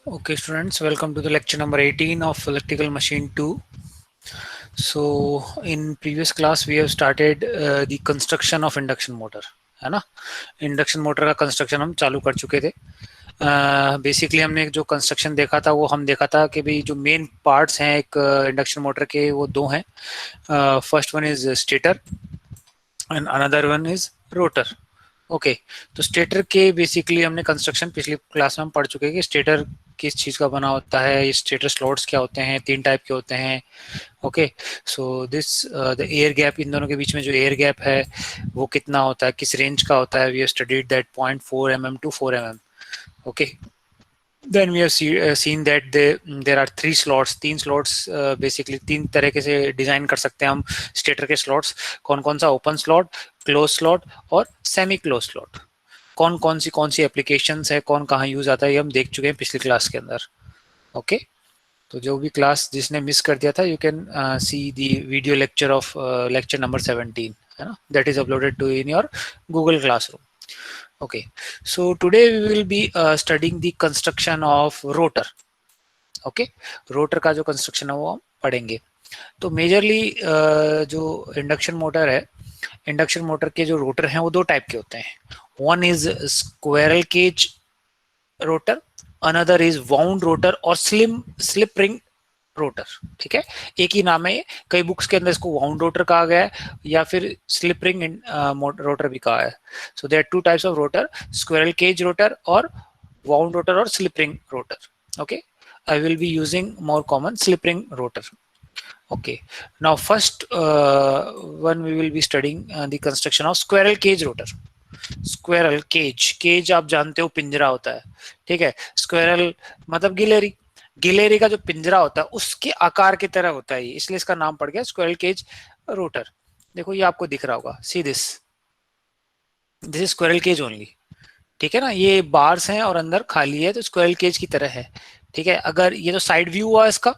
Okay, students, welcome to the lecture number 18 of Electrical Machine 2. So, in previous class, we have started the construction of induction motor, है ना? Induction motor का construction हम चालू कर चुके थे. Basically हमने जो कंस्ट्रक्शन देखा था वो हम देखा था कि भाई जो मेन पार्ट्स हैं एक इंडक्शन मोटर के वो दो हैं. First one is stator and another one is rotor. Okay तो स्टेटर के बेसिकली हमने कंस्ट्रक्शन पिछली क्लास में हम पढ़ चुके हैं कि स्टेटर किस चीज का बना होता है, ये स्टेटर स्लॉट्स क्या होते हैं, तीन टाइप के होते हैं. Okay so this the air gap, इन दोनों के बीच में जो एयर गैप है वो कितना होता है, किस रेंज का होता है. We have studied that 0.4 mm to 4 mm. Okay then we have seen that there are three slots, तीन स्लॉट्स बेसिकली तीन तरीके से डिजाइन कर सकते हैं हम स्टेटर के स्लॉट्स. कौन कौन सा? ओपन स्लॉट, क्लोज स्लॉट और सेमी क्लोज स्लॉट. कौन सी एप्लीकेशंस है, कौन कहाँ यूज आता है, ये हम देख चुके हैं पिछली क्लास के अंदर. ओके तो जो भी क्लास जिसने मिस कर दिया था, you can see the video lecture of lecture number 17, है ना, that is uploaded to in your Google classroom. Okay so today we will be studying the construction of rotor. Okay rotor का जो construction है वो हम पढ़ेंगे. तो majorly जो इंडक्शन मोटर है, इंडक्शन मोटर के जो रोटर हैं वो दो टाइप के होते हैं. One is squirrel cage rotor, another is wound rotor और स्लिप रिंग रोटर. ठीक है, एक ही नाम है. कई बुक्स के अंदर इसको वाउंड रोटर कहा गया है या फिर स्लिप रिंग रोटर भी कहा है. So there are two types of rotor, squirrel cage rotor और वाउंड रोटर और slip ring rotor. Okay I will be using more common slip ring rotor. Okay, now first one we will be studying the construction of squirrel cage rotor. Squirrel cage, cage आप जानते हो पिंजरा होता है. ठीक है, squirrel मतलब गिलेरी, गिलेरी का जो पिंजरा होता है उसके आकार की तरह होता है, इसलिए इसका नाम पड़ गया स्क्वेरल केज रोटर. देखो ये आपको दिख रहा होगा, see this is squirrel cage only. ठीक है ना, ये बार्स हैं और अंदर खाली है तो स्क्वेरल केज की तरह है. ठीक है, अगर ये तो साइड व्यू हुआ इसका.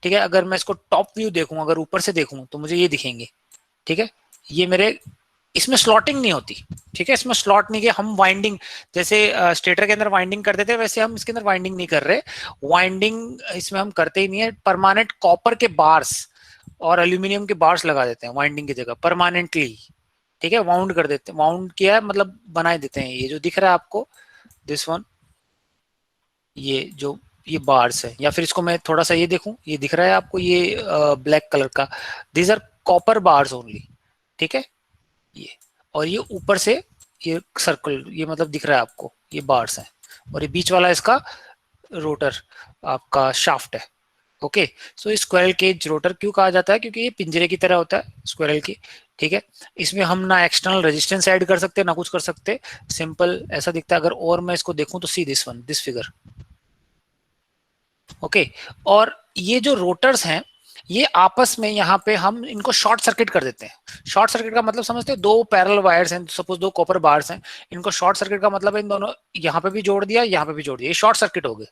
ठीक है, अगर मैं इसको टॉप व्यू देखूं, अगर ऊपर से देखूं तो मुझे ये दिखेंगे. ठीक है, ये मेरे, इसमें स्लॉटिंग नहीं होती. ठीक है, इसमें स्लॉट नहीं, कि हम वाइंडिंग जैसे स्टेटर के अंदर वाइंडिंग करते थे वैसे हम इसके अंदर वाइंडिंग नहीं कर रहे. वाइंडिंग इसमें हम करते ही नहीं है. परमानेंट कॉपर के बार्स और एल्यूमिनियम के बार्स लगा देते हैं वाइंडिंग की जगह परमानेंटली. ठीक है, वाउंड कर देते हैं, वाउंड किया है मतलब बनाए देते हैं. ये जो दिख रहा है आपको, दिस वन, ये जो ये बार्स है, या फिर इसको मैं थोड़ा सा ये देखूं, ये दिख रहा है आपको, ये ब्लैक कलर का, these are copper bars only. ठीक है, ये और ये ऊपर से ये सर्कल, ये मतलब दिख रहा है आपको, ये बार्स हैं. और ये बीच वाला इसका रोटर आपका शाफ्ट है. Okay so squirrel cage rotor क्यों कहा जाता है? क्योंकि ये पिंजरे की तरह होता है स्क्वायरल की. ठीक है, इसमें हम ना एक्सटर्नल रेजिस्टेंस ऐड कर सकते ना कुछ कर सकते, सिंपल ऐसा दिखता है. अगर और मैं इसको देखूं तो सी this one, this figure. Okay और ये जो रोटर्स हैं ये आपस में यहाँ पे हम इनको शॉर्ट सर्किट कर देते हैं. शॉर्ट सर्किट का मतलब समझते हैं, दो पैरेलल वायर्स हैं, सपोज दो कॉपर बार्स हैं, इनको शॉर्ट सर्किट का मतलब है इन दोनों यहाँ पे भी जोड़ दिया, यहाँ पे भी जोड़ दिया, ये शॉर्ट सर्किट हो गए.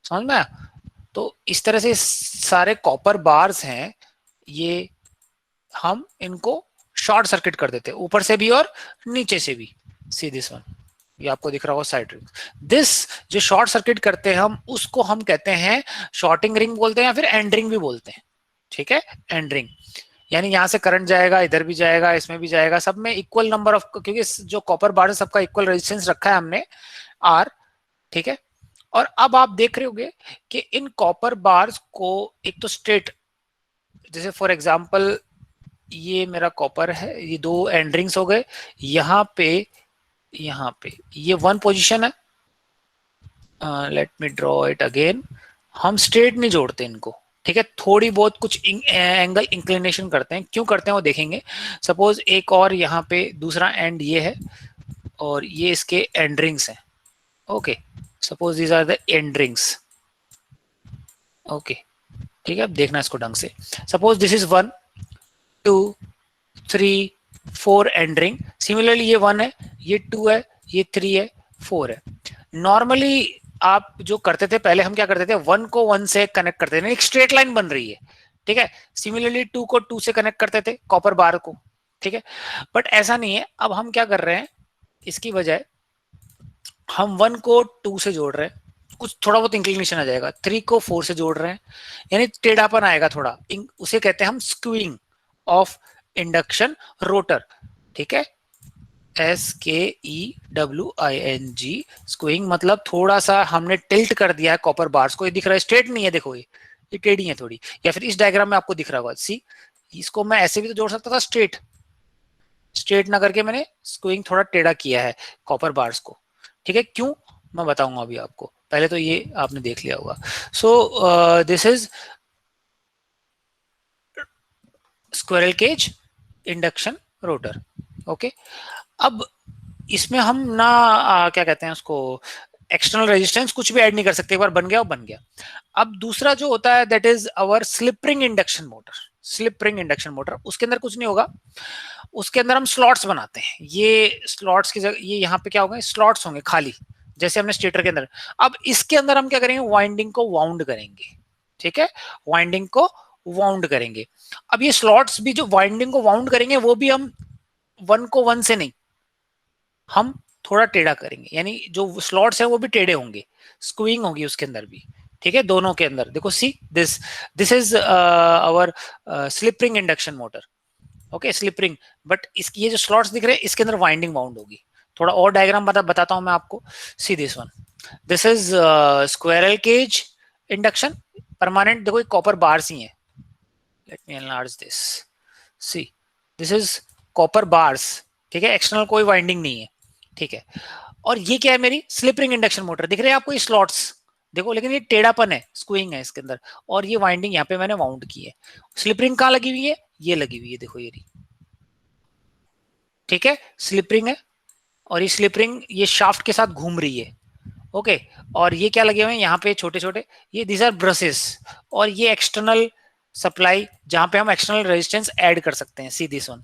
समझ में आया? तो इस तरह से सारे कॉपर बार्स हैं, ये हम इनको शॉर्ट सर्किट कर देते हैं ऊपर से भी और नीचे से भी. सी दिस वन, ये आपको दिख रहा होगा साइड रिंग. दिस जो शॉर्ट सर्किट करते हैं हम उसको हम कहते हैं शॉर्टिंग रिंग बोलते हैं या फिर एंड रिंग भी बोलते हैं. ठीक है, एंड रिंग यानी यहाँ से करंट जाएगा, इधर भी जाएगा, इसमें भी जाएगा, सब में इक्वल नंबर ऑफ, क्योंकि जो कॉपर बार है सबका इक्वल रेजिस्टेंस रखा है हमने आर. ठीक है, और अब आप देख रहे होंगे कि इन कॉपर बार्स को एक तो स्ट्रेट, जैसे फॉर एग्जांपल ये मेरा कॉपर है, ये दो एंड रिंग्स हो गए, यहाँ पे ये वन पोजीशन है. Let me draw it again. हम स्ट्रेट नहीं जोड़ते इनको. ठीक है, थोड़ी बहुत कुछ एंगल इंक्लिनेशन करते हैं. क्यों करते हैं वो देखेंगे. सपोज एक और यहाँ पे दूसरा एंड ये है और ये इसके एंड रिंग्स हैं. Okay suppose these are the end rings. Okay ठीक है, अब देखना इसको ढंग से. Suppose this is 1 2 3 4 end ring. Similarly ये 1 है, ये 2 है, ये 3 है, 4 है. नॉर्मली आप जो करते थे पहले, हम क्या करते थे, 1 को 1 से कनेक्ट करते थे, एक स्ट्रेट लाइन बन रही है. ठीक है, सिमिलरली 2 को 2 से कनेक्ट करते थे कॉपर बार को. ठीक है, बट ऐसा नहीं है. अब हम क्या कर रहे हैं, इसकी बजाय हम 1 को 2 से जोड़ रहे हैं, कुछ थोड़ा बहुत इंक्लिनेशन आ जाएगा, 3 को 4 से जोड़ रहे हैं यानी टेढ़ापन आएगा थोड़ा, उसे कहते हैं हम स्क्यूइंग ऑफ इंडक्शन रोटर, ठीक है, SKEWING, स्क्यूइंग मतलब थोड़ा सा हमने टिल्ट कर दिया है कॉपर बार्स को, ये दिख रहा है स्ट्रेट नहीं है, देखो ये टेढ़ी है थोड़ी, या फिर इस डायग्राम में आपको दिख रहा होगा, सी इसको मैं ऐसे भी तो जोड़ सकता था, स्ट्रेट स्ट्रेट ना करके मैंने स्क्यूइंग थोड़ा टेढ़ा किया है कॉपर बार्स को, ठीक है, क्यों मैं बताऊंगा अभी आपको, पहले तो ये आपने देख लिया होगा। So this is squirrel cage induction rotor, okay. अब इसमें हम ना क्या कहते हैं उसको, एक्सटर्नल रेजिस्टेंस कुछ भी ऐड नहीं कर सकते, एक बार बन गया वो बन गया। अब दूसरा जो होता है that is our slip ring induction motor, slip ring induction motor, उसके अंदर कुछ नहीं होगा, उसके अंदर हम स्लॉट्स बनाते हैं, ये स्लॉट्स की जगह ये यहाँ पे क्या होगा, स्लॉट्स होंगे खाली, जैसे हमने स्टेटर के अंदर। अब इसके अंदर हम क्या करेंगे, वाइंडिंग को वाउंड करेंगे, ठीक है, वाइंडिंग को वाउंड करेंगे। अब ये स्लॉट्स भी जो वाइंडिंग को वाउंड करेंगे वो भी हम वन को वन से नहीं, हम थोड़ा टेढ़ा करेंगे, यानी जो स्लॉट्स है वो भी टेढ़े होंगे, स्क्यूइंग होगी उसके अंदर भी, ठीक है, दोनों के अंदर देखो, see this this is our slip ring induction motor, okay, slip ring, but इसकी ये जो स्लॉट्स दिख रहे हैं इसके अंदर वाइंडिंग वाउंड होगी। थोड़ा और डायग्राम बताता हूं मैं आपको, see this one, this is squirrel cage induction permanent, देखो ये कॉपर बार्स ही है, let me enlarge this, see this is copper bars, ठीक है, एक्सटर्नल कोई वाइंडिंग नहीं है, ठीक है। और ये क्या है, मेरी स्लिप रिंग इंडक्शन मोटर, दिख रहे हैं आपको ये स्लॉट्स, देखो, लेकिन ये टेढ़ापन है, स्क्यूइंग है इसके अंदर, और ये वाइंडिंग यहाँ पे मैंने वाउंड की है। स्लिप रिंग कहाँ लगी हुई है, ये लगी हुई है, देखो ये रही, ठीक है, स्लिप रिंग है, और ये स्लिप रिंग ये शाफ्ट के साथ घूम रही है, ओके। और ये क्या लगे हुए हैं यहाँ पे छोटे छोटे, ये दीज आर ब्रशेस, और ये एक्सटर्नल सप्लाई जहां पे हम एक्सटर्नल रेजिस्टेंस ऐड कर सकते हैं, सी दिस वन,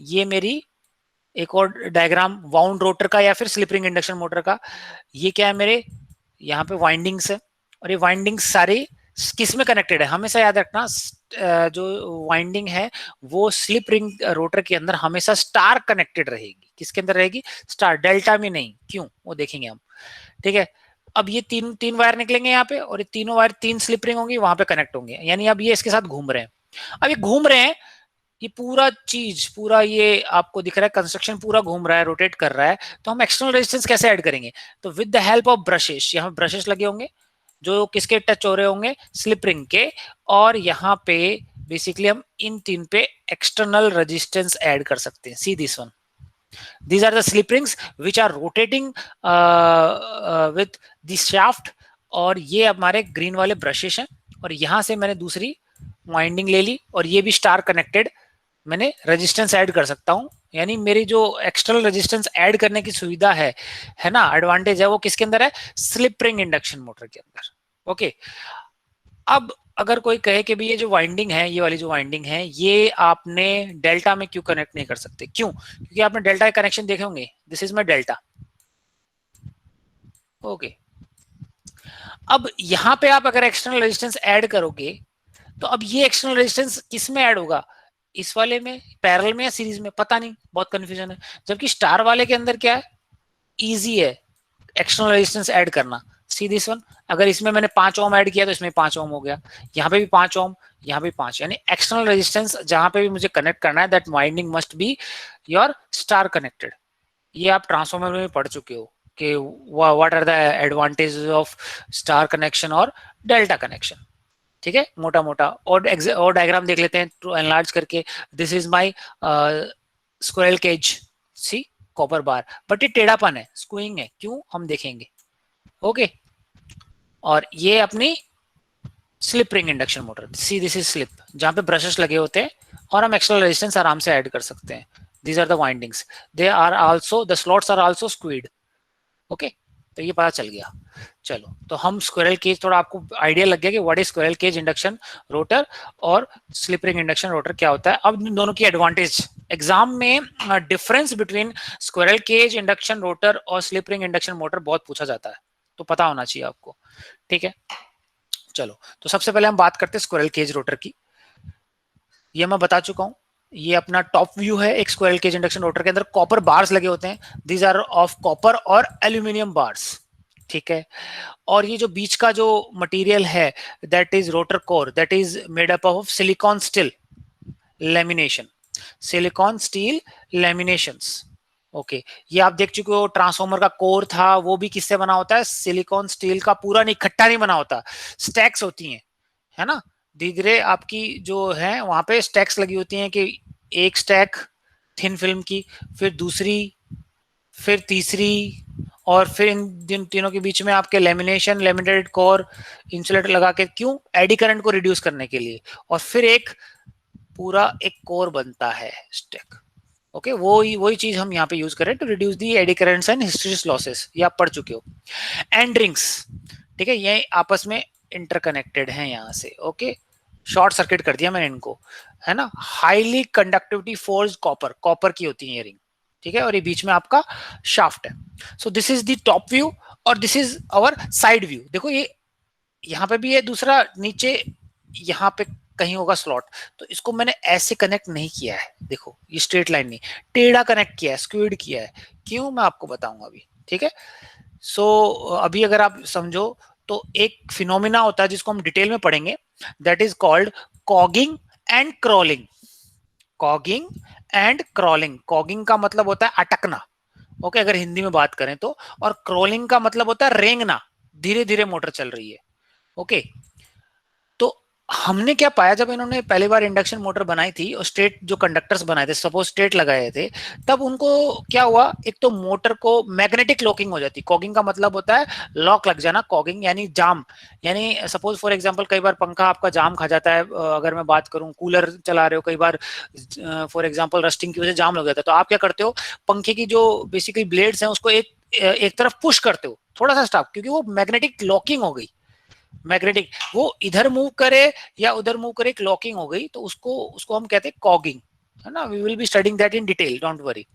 ये मेरी एक और डायग्राम वाउंड रोटर का या फिर स्लिप रिंग इंडक्शन मोटर का, ये क्या है मेरे यहाँ पे वाइंडिंग्स है, और ये वाइंडिंग्स सारे किस में कनेक्टेड है, हमेशा याद रखना, जो वाइंडिंग है वो स्लिप रिंग रोटर के अंदर हमेशा स्टार कनेक्टेड रहेगी, किसके अंदर रहेगी, स्टार, डेल्टा में नहीं, क्यों वो देखेंगे हम, ठीक है। अब ये तीन तीन वायर निकलेंगे यहाँ पे, और ये तीनों वायर तीन स्लिप रिंग होंगी वहां पे कनेक्ट होंगे, यानी अब ये इसके साथ घूम रहे हैं, अब ये घूम रहे हैं, ये पूरा चीज पूरा ये आपको दिख रहा है, कंस्ट्रक्शन पूरा घूम रहा है, रोटेट कर रहा है, तो हम एक्सटर्नल रेजिस्टेंस कैसे ऐड करेंगे, तो with the help of brushes, यहाँ ब्रशेस लगे होंगे जो किसके टच हो रहे होंगे, स्लिप रिंग के, और यहाँ पे बेसिकली हम इन तीन पे एक्सटर्नल रेजिस्टेंस ऐड कर सकते हैं, सी this one, these are the slip rings which are rotating with the shaft, और ये हमारे ग्रीन वाले ब्रशेस हैं, और यहां से मैंने दूसरी वाइंडिंग ले ली, और ये भी स्टार कनेक्टेड, मैंने रेजिस्टेंस ऐड कर सकता हूं, यानी मेरी जो एक्सटर्नल रेजिस्टेंस ऐड करने की सुविधा है ना, एडवांटेज है, वो किसके अंदर है, स्लिप रिंग इंडक्शन मोटर के अंदर, ओके। अब अगर कोई कहे कि भी ये जो वाइंडिंग है, ये वाली जो वाइंडिंग है, ये आपने डेल्टा में क्यों कनेक्ट नहीं कर सकते, क्यों, क्योंकि आपने डेल्टा कनेक्शन देखे होंगे, this is my delta, okay. अब यहां पे आप अगर एक्सटर्नल रेजिस्टेंस ऐड करोगे, तो अब ये एक्सटर्नल रेजिस्टेंस किस में ऐड होगा, इस वाले में, पैरेलल में या सीरीज में, पता नहीं, बहुत कंफ्यूजन है, जबकि स्टार वाले के अंदर क्या है, इजी है एक्सटर्नल रेजिस्टेंस ऐड करना, सी दिस वन, अगर इसमें मैंने 5 ओम ऐड किया तो इसमें 5 ओम हो गया, यहाँ पे भी 5 ओम, यहाँ पे 5, यानी एक्सटर्नल रेजिस्टेंस जहां पे भी मुझे कनेक्ट करना है, that winding must be your star connected. ये आप ट्रांसफॉर्मर में पढ़ चुके हो कि what are the advantages of star connection और डेल्टा कनेक्शन, ठीक है, मोटा मोटा, और डायग्राम देख लेते हैं टू एनलार्ज करके, this is my squirrel cage, see copper bar, but ये टेढ़ापन है, स्क्यूइंग है, क्यों हम देखेंगे, ओके। और ये अपनी slip ring induction motor, C this is slip, जहां पे ब्रशेस लगे होते हैं, और हम एक्सटर्नल रेजिस्टेंस आराम से ऐड कर सकते हैं, these are the windings, they are also, the slots are also skewed, okay. तो ये पता चल गया, चलो, तो हम स्क्विरल केज, थोड़ा आपको आइडिया लग गया कि what is squirrel cage induction rotor और स्लिप रिंग इंडक्शन रोटर क्या होता है। अब इन दोनों की एडवांटेज, एग्जाम में difference between squirrel cage induction rotor और स्लिप रिंग इंडक्शन मोटर बहुत पूछा जाता है, तो पता होना चाहिए आपको, ठीक है। चलो, तो सबसे पहले हम बात करते हैं स्क्विरल केज रोटर की, ये मैं बता चुका हूं, ये अपना टॉप व्यू है, एक स्क्विरल केज इंडक्शन रोटर के अंदर कॉपर बार्स लगे होते हैं, दीज आर ऑफ कॉपर और एल्यूमिनियम बार्स, ठीक है। और ये जो बीच का जो मटेरियल है that is rotor core, that is made up of silicon steel lamination, silicon steel laminations. Okay, ये आप देख चुके हो, ट्रांसफार्मर का कोर था वो भी किससे बना होता है, सिलिकॉन स्टील का, पूरा नहीं, इकट्ठा नहीं बना होता, स्टैक्स होती हैं, है ना। धीरे धीरे आपकी जो है वहां पे स्टैक्स लगी होती हैं कि एक स्टैक थिन फिल्म की, फिर दूसरी, फिर तीसरी, और फिर इन तीनों के बीच में आपके लेमिनेशन, लेमिनेटेड कोर, इंसुलेटर लगा के, क्यों, एडी करंट को रिड्यूस करने के लिए, और फिर एक पूरा एक कोर बनता है स्टैक। ओके, वही चीज हम यहाँ पे यूज करें to reduce the eddy currents and hysteresis losses, ये आप पढ़ चुके हो। एंड रिंग्स, ठीक है, ये आपस में इंटरकनेक्टेड हैं यहाँ से। ओके, शॉर्ट सर्किट कर दिया मैंने इनको, है ना। Highly conductivity force copper, copper की होती है ये रिंग, ठीक है, और ये बीच में आपका शाफ्ट है। So this is the top view और this is our side view. देखो ये यहाँ पे भी है दूसरा, नीचे यहाँ पे कहीं होगा स्लॉट, तो इसको मैंने ऐसे कनेक्ट नहीं किया है, देखो ये स्ट्रेट लाइन नहीं, टेढ़ा कनेक्ट किया है, स्क्यूड किया है, क्यों, मैं आपको बताऊंगा अभी, ठीक है। सो अभी अगर आप समझो तो एक फिनोमिना होता है जिसको हम डिटेल में पढ़ेंगे, that is called cogging and crawling. Cogging and crawling, cogging का मतलब होता है अटकना, ओके, अगर हिंदी में बात करें तो, और क्रॉलिंग का मतलब होता है रेंगना, धीरे धीरे मोटर चल रही है। ओके, तो हमने क्या पाया, जब इन्होंने पहली बार इंडक्शन मोटर बनाई थी और स्ट्रेट जो कंडक्टर्स बनाए थे, सपोज स्ट्रेट लगाए थे, तब उनको क्या हुआ, एक तो मोटर को मैग्नेटिक लॉकिंग हो जाती, कॉगिंग का मतलब होता है लॉक लग जाना, कॉगिंग यानी जाम, यानी सपोज फॉर एग्जांपल कई बार पंखा आपका जाम खा जाता है, अगर मैं बात करूं कूलर चला रहे हो, कई बार फॉर एग्जांपल रस्टिंग की वजह से जाम लग जाता है, तो आप क्या करते हो, पंखे की जो बेसिकली ब्लेड्स हैं उसको एक तरफ पुश करते हो, थोड़ा सा स्टॉप, क्योंकि वो मैग्नेटिक लॉकिंग हो गई, मैग्नेटिक, वो इधर मूव करे या उधर मूव करे, एक लॉकिंग हो गई, तो उसको उसको हम कहते हैं कॉगिंग, है ना। We will be studying that in detail, don't worry,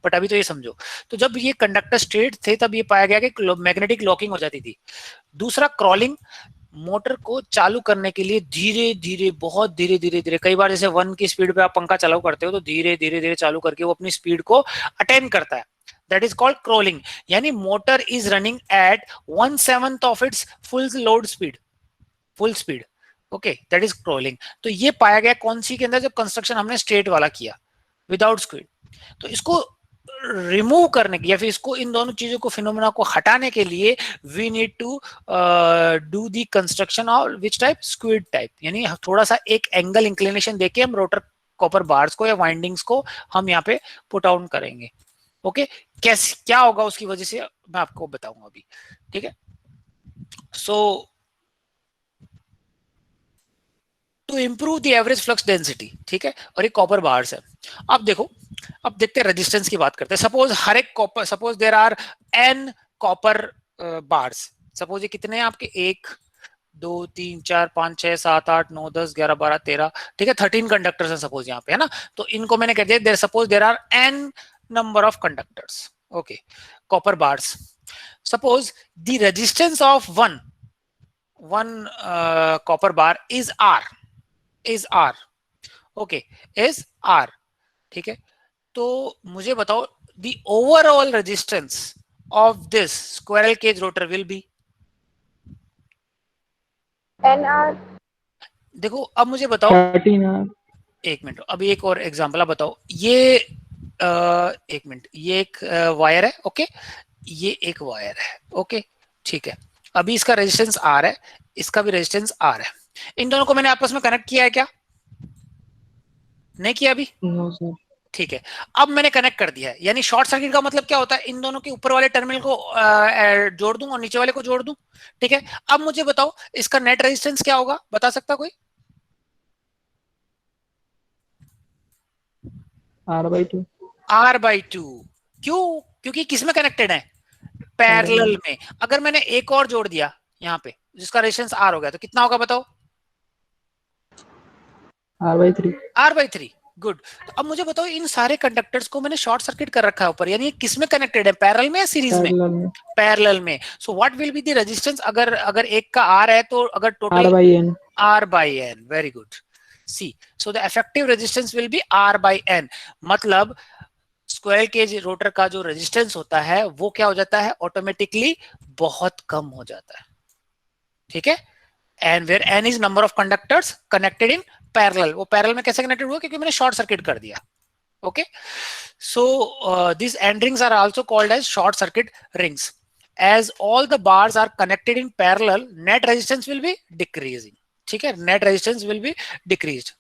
but अभी तो ये समझो। तो जब ये कंडक्टर स्ट्रेट थे तब ये पाया गया कि मैग्नेटिक लॉकिंग हो जाती थी। दूसरा क्रॉलिंग, मोटर को चालू करने के लिए धीरे धीरे, बहुत धीरे धीरे धीरे, कई बार जैसे 1 की स्पीड पे आप पंखा चालू करते हो तो धीरे धीरे धीरे चालू करके वो अपनी स्पीड को अटेन करता है, दैट इज कॉल्ड क्रॉलिंग, यानी motor is running at 1/7 of its full load speed, full speed. Okay, that is crawling. तो ये पाया गया कौन सी के अंदर, जब कंस्ट्रक्शन हमने स्ट्रेट वाला किया विदाउट स्क्वीड। तो इसको रिमूव करने की, या फिर इसको, इन दोनों चीजों को, फिनोमेना को हटाने के लिए we need to do the construction of which type, skewed type, यानी थोड़ा सा एक एंगल इंक्लिनेशन देके हम रोटर कॉपर बार्स को या वाइंडिंग्स को हम यहाँ पे पुट आउट करेंगे। ओके, कैसे क्या होगा उसकी वजह से मैं आपको बताऊंगा अभी, ठीक है। So to improve the average flux density, ठीक है, और ये कॉपर बार्स है। अब देखो, अब देखते हैं रेजिस्टेंस की बात करते हैं। सपोज हर एक copper, suppose there are N copper bars, suppose ये कितने हैं आपके, 1 2 3 4 5 6 7 8 9 10 11 12 13, ठीक है, 13 कंडक्टर्स हैं सपोज यहाँ पे, है ना। तो इनको मैंने कह दिया there, suppose there are N number of conductors, okay, copper bars. Suppose the resistance of one copper bar is R, is R, okay, is R, ठीक है। तो मुझे बताओ the overall resistance of this squirrel cage rotor will be NR। देखो अब मुझे बताओ, 13R। एक मिनट, अभी एक और एग्जांपल आप बताओ, ये एक मिनट, ये एक वायर है, ओके, ये एक वायर है, ओके, ठीक है। अभी इसका रेजिस्टेंस आर है, इसका भी रेजिस्टेंस आर है, इन दोनों को मैंने आपस में कनेक्ट किया है क्या, नहीं किया अभी, नो सर। ठीक है। अब मैंने कनेक्ट कर दिया है, यानी शॉर्ट सर्किट का मतलब क्या होता है, इन दोनों के ऊपर वाले टर्मिनल को जोड़ दूं और नीचे वाले को जोड़ दूं, ठीक है। अब मुझे बताओ इसका नेट रेजिस्टेंस क्या होगा, बता सकता कोई, R/2। R/2, क्यों, क्योंकि किस में कनेक्टेड है, पैरेलल में। अगर मैंने एक और जोड़ दिया यहाँ पे जिसका रेजिस्टेंस R हो गया, तो कितना होगा बताओ, R/3। R/3, good. तो अब मुझे बताओ इन सारे कंडक्टर्स को मैंने शॉर्ट सर्किट कर रखा है ऊपर, यानी किस में कनेक्टेड है, पैरेलल में या सीरीज में, पैरेलल में। पैरेलल में। So what will be the resistance, अगर अगर एक का R है तो अगर total R/N। R/N, very good, see, so the effective resistance will be R/N, मतलब स्क्वायर केज रोटर का जो रेजिस्टेंस होता है वो क्या हो जाता है, ऑटोमेटिकली बहुत कम हो जाता है, ठीक है। And where N is number of conductors connected in parallel, वो पैरेलल में कैसे कनेक्टेड हुआ, क्योंकि मैंने शॉर्ट सर्किट कर दिया, okay. So these end rings are also called as short circuit rings. As all the bars are connected in parallel, net resistance will be decreasing, ठीक है, net resistance will be decreased.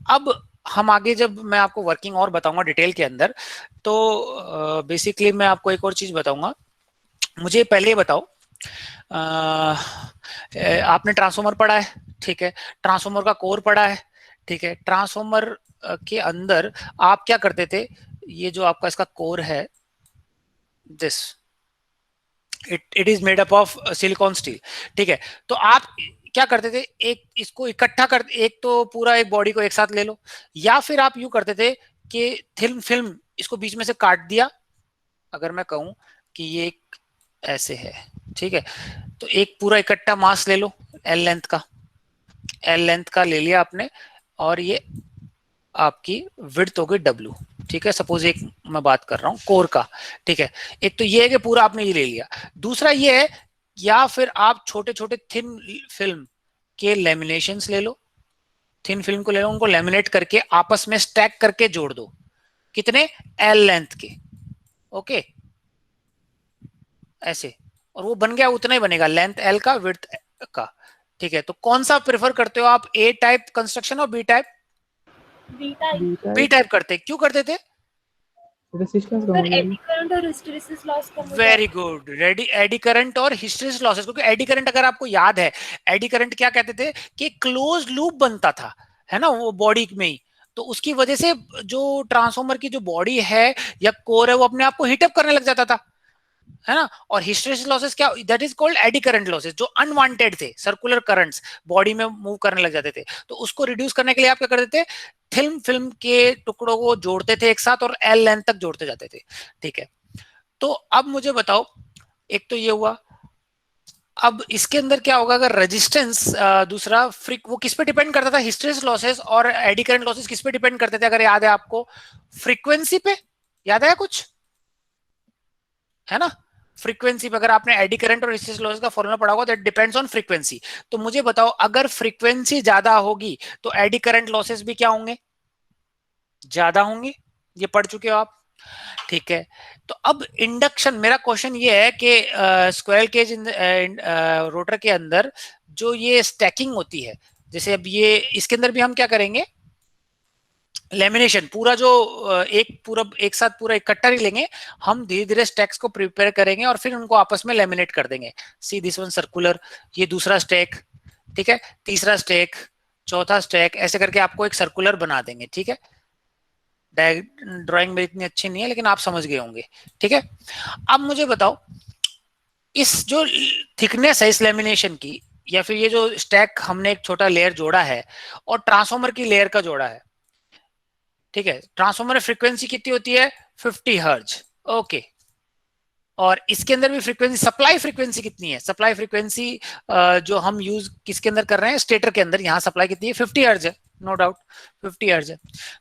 अब हम आगे जब मैं आपको वर्किंग और बताऊंगा डिटेल के अंदर, तो बेसिकली मैं आपको एक और चीज बताऊंगा। मुझे पहले ये बताओ, आपने ट्रांसफॉर्मर पढ़ा है, ठीक है, ट्रांसफॉर्मर का कोर पढ़ा है, ठीक है। ट्रांसफॉर्मर के अंदर आप क्या करते थे, ये जो आपका इसका कोर है, this it is made up of silicon steel, ठीक है। तो आप क्या करते थे, एक इसको इकट्ठा कर, एक तो पूरा एक बॉडी को एक साथ ले लो, या फिर आप यूं करते थे कि थिन फिल्म इसको बीच में से काट दिया। अगर मैं कहूं कि ये एक ऐसे है, ठीक है, तो एक पूरा इकट्ठा मास ले लो, एल लेंथ का ले लिया आपने, और ये आपकी विड्थ हो गई डब्ल्यू, ठीक है। सपोज एक मैं बात कर रहा हूं कोर का, ठीक है। एक तो ये है कि पूरा आपने ये ले लिया, दूसरा ये है, या फिर आप छोटे छोटे थिन फिल्म के लेमिनेशंस ले लो, थिन फिल्म को ले लो, उनको लेमिनेट करके आपस में स्टैक करके जोड़ दो, कितने, एल लेंथ के, ओके, ऐसे, और वो बन गया, उतना ही बनेगा, लेंथ एल का, विड्थ का, ठीक है। तो कौन सा प्रेफर करते हो आप, ए टाइप कंस्ट्रक्शन और बी टाइप? बी टाइप करते, क्यों करते थे? रेसिस्टेंस कम हो एडी करंट और हिस्टैरिसीस लॉस कम हो वेरी गुड, एडी करंट और हिस्टैरिसीस लॉसेस, क्योंकि एडी करंट अगर आपको याद है, एडी करंट क्या कहते थे कि क्लोज लूप बनता था, है ना, वो बॉडी में ही, तो उसकी वजह से जो ट्रांसफॉर्मर की जो बॉडी है या कोर है वो अपने आप को हीटअप करने लग जाता था, है ना। और हिस्टैरिसीस लॉसेस क्या, that is called eddy current losses, जो अनवांटेड थे, सर्कुलर करंट्स बॉडी में मूव करने लग जाते थे, तो उसको रिड्यूस करने के लिए आप क्या करते थे, फिल्म के टुकड़ों को जोड़ते थे एक साथ और एल लेंथ तक जोड़ते जाते थे, ठीक है। तो अब मुझे बताओ, एक तो ये हुआ, अब इसके अंदर क्या होगा, अगर रेजिस्टेंस दूसरा फ्रिक, वो किस पे डिपेंड करता था, हिस्टैरिसीस लॉसेस और एडी करंट लॉसेस किस पे डिपेंड करते थे, अगर याद है आपको, फ्रीक्वेंसी पे, याद है कुछ, है ना, फ्रीक्वेंसी पे, अगर आपने एडी करंट और हिस्टैरिसीस लॉसेस का फॉर्मूला पढ़ा होगा, दैट डिपेंड्स ऑन फ्रीक्वेंसी। तो मुझे बताओ, अगर फ्रीक्वेंसी ज्यादा होगी तो एडी करंट लॉसेस भी क्या होंगे, ज्यादा होंगे, ये पढ़ चुके हो आप, ठीक है। तो अब इंडक्शन, मेरा क्वेश्चन ये है कि स्क्वायर केज रोटर के अंदर जो ये स्टैकिंग होती है, जैसे अब ये इसके अंदर भी हम क्या करेंगे, लेमिनेशन पूरा जो एक साथ पूरा इकट्ठा नहीं लेंगे, हम धीरे धीरे स्टैक्स को प्रिपेयर करेंगे और फिर उनको आपस में लेमिनेट कर देंगे। सी दिस वन सर्कुलर, ये दूसरा स्टैक, ठीक है, तीसरा स्टैक, चौथा स्टैक, ऐसे करके आपको एक सर्कुलर बना देंगे, ठीक है। ड्राइंग में इतनी अच्छी नहीं है लेकिन आप समझ गए होंगे, ठीक है। अब मुझे बताओ, इस जो थिकनेस है इस लेमिनेशन की, या फिर ये जो स्टैक हमने एक छोटा लेयर जोड़ा है और ट्रांसफॉर्मर की लेयर का जोड़ा है, ठीक है, ट्रांसफॉर्मर में फ्रीक्वेंसी कितनी होती है, 50 हर्ट्ज, ओके। और इसके अंदर भी फ्रीक्वेंसी, सप्लाई फ्रीक्वेंसी कितनी है, सप्लाई फ्रीक्वेंसी जो हम यूज किसके अंदर कर रहे हैं, स्टेटर के अंदर, यहाँ सप्लाई कितनी है, 50 हर्ट्ज है, नो डाउट 50 हर्ट्ज है।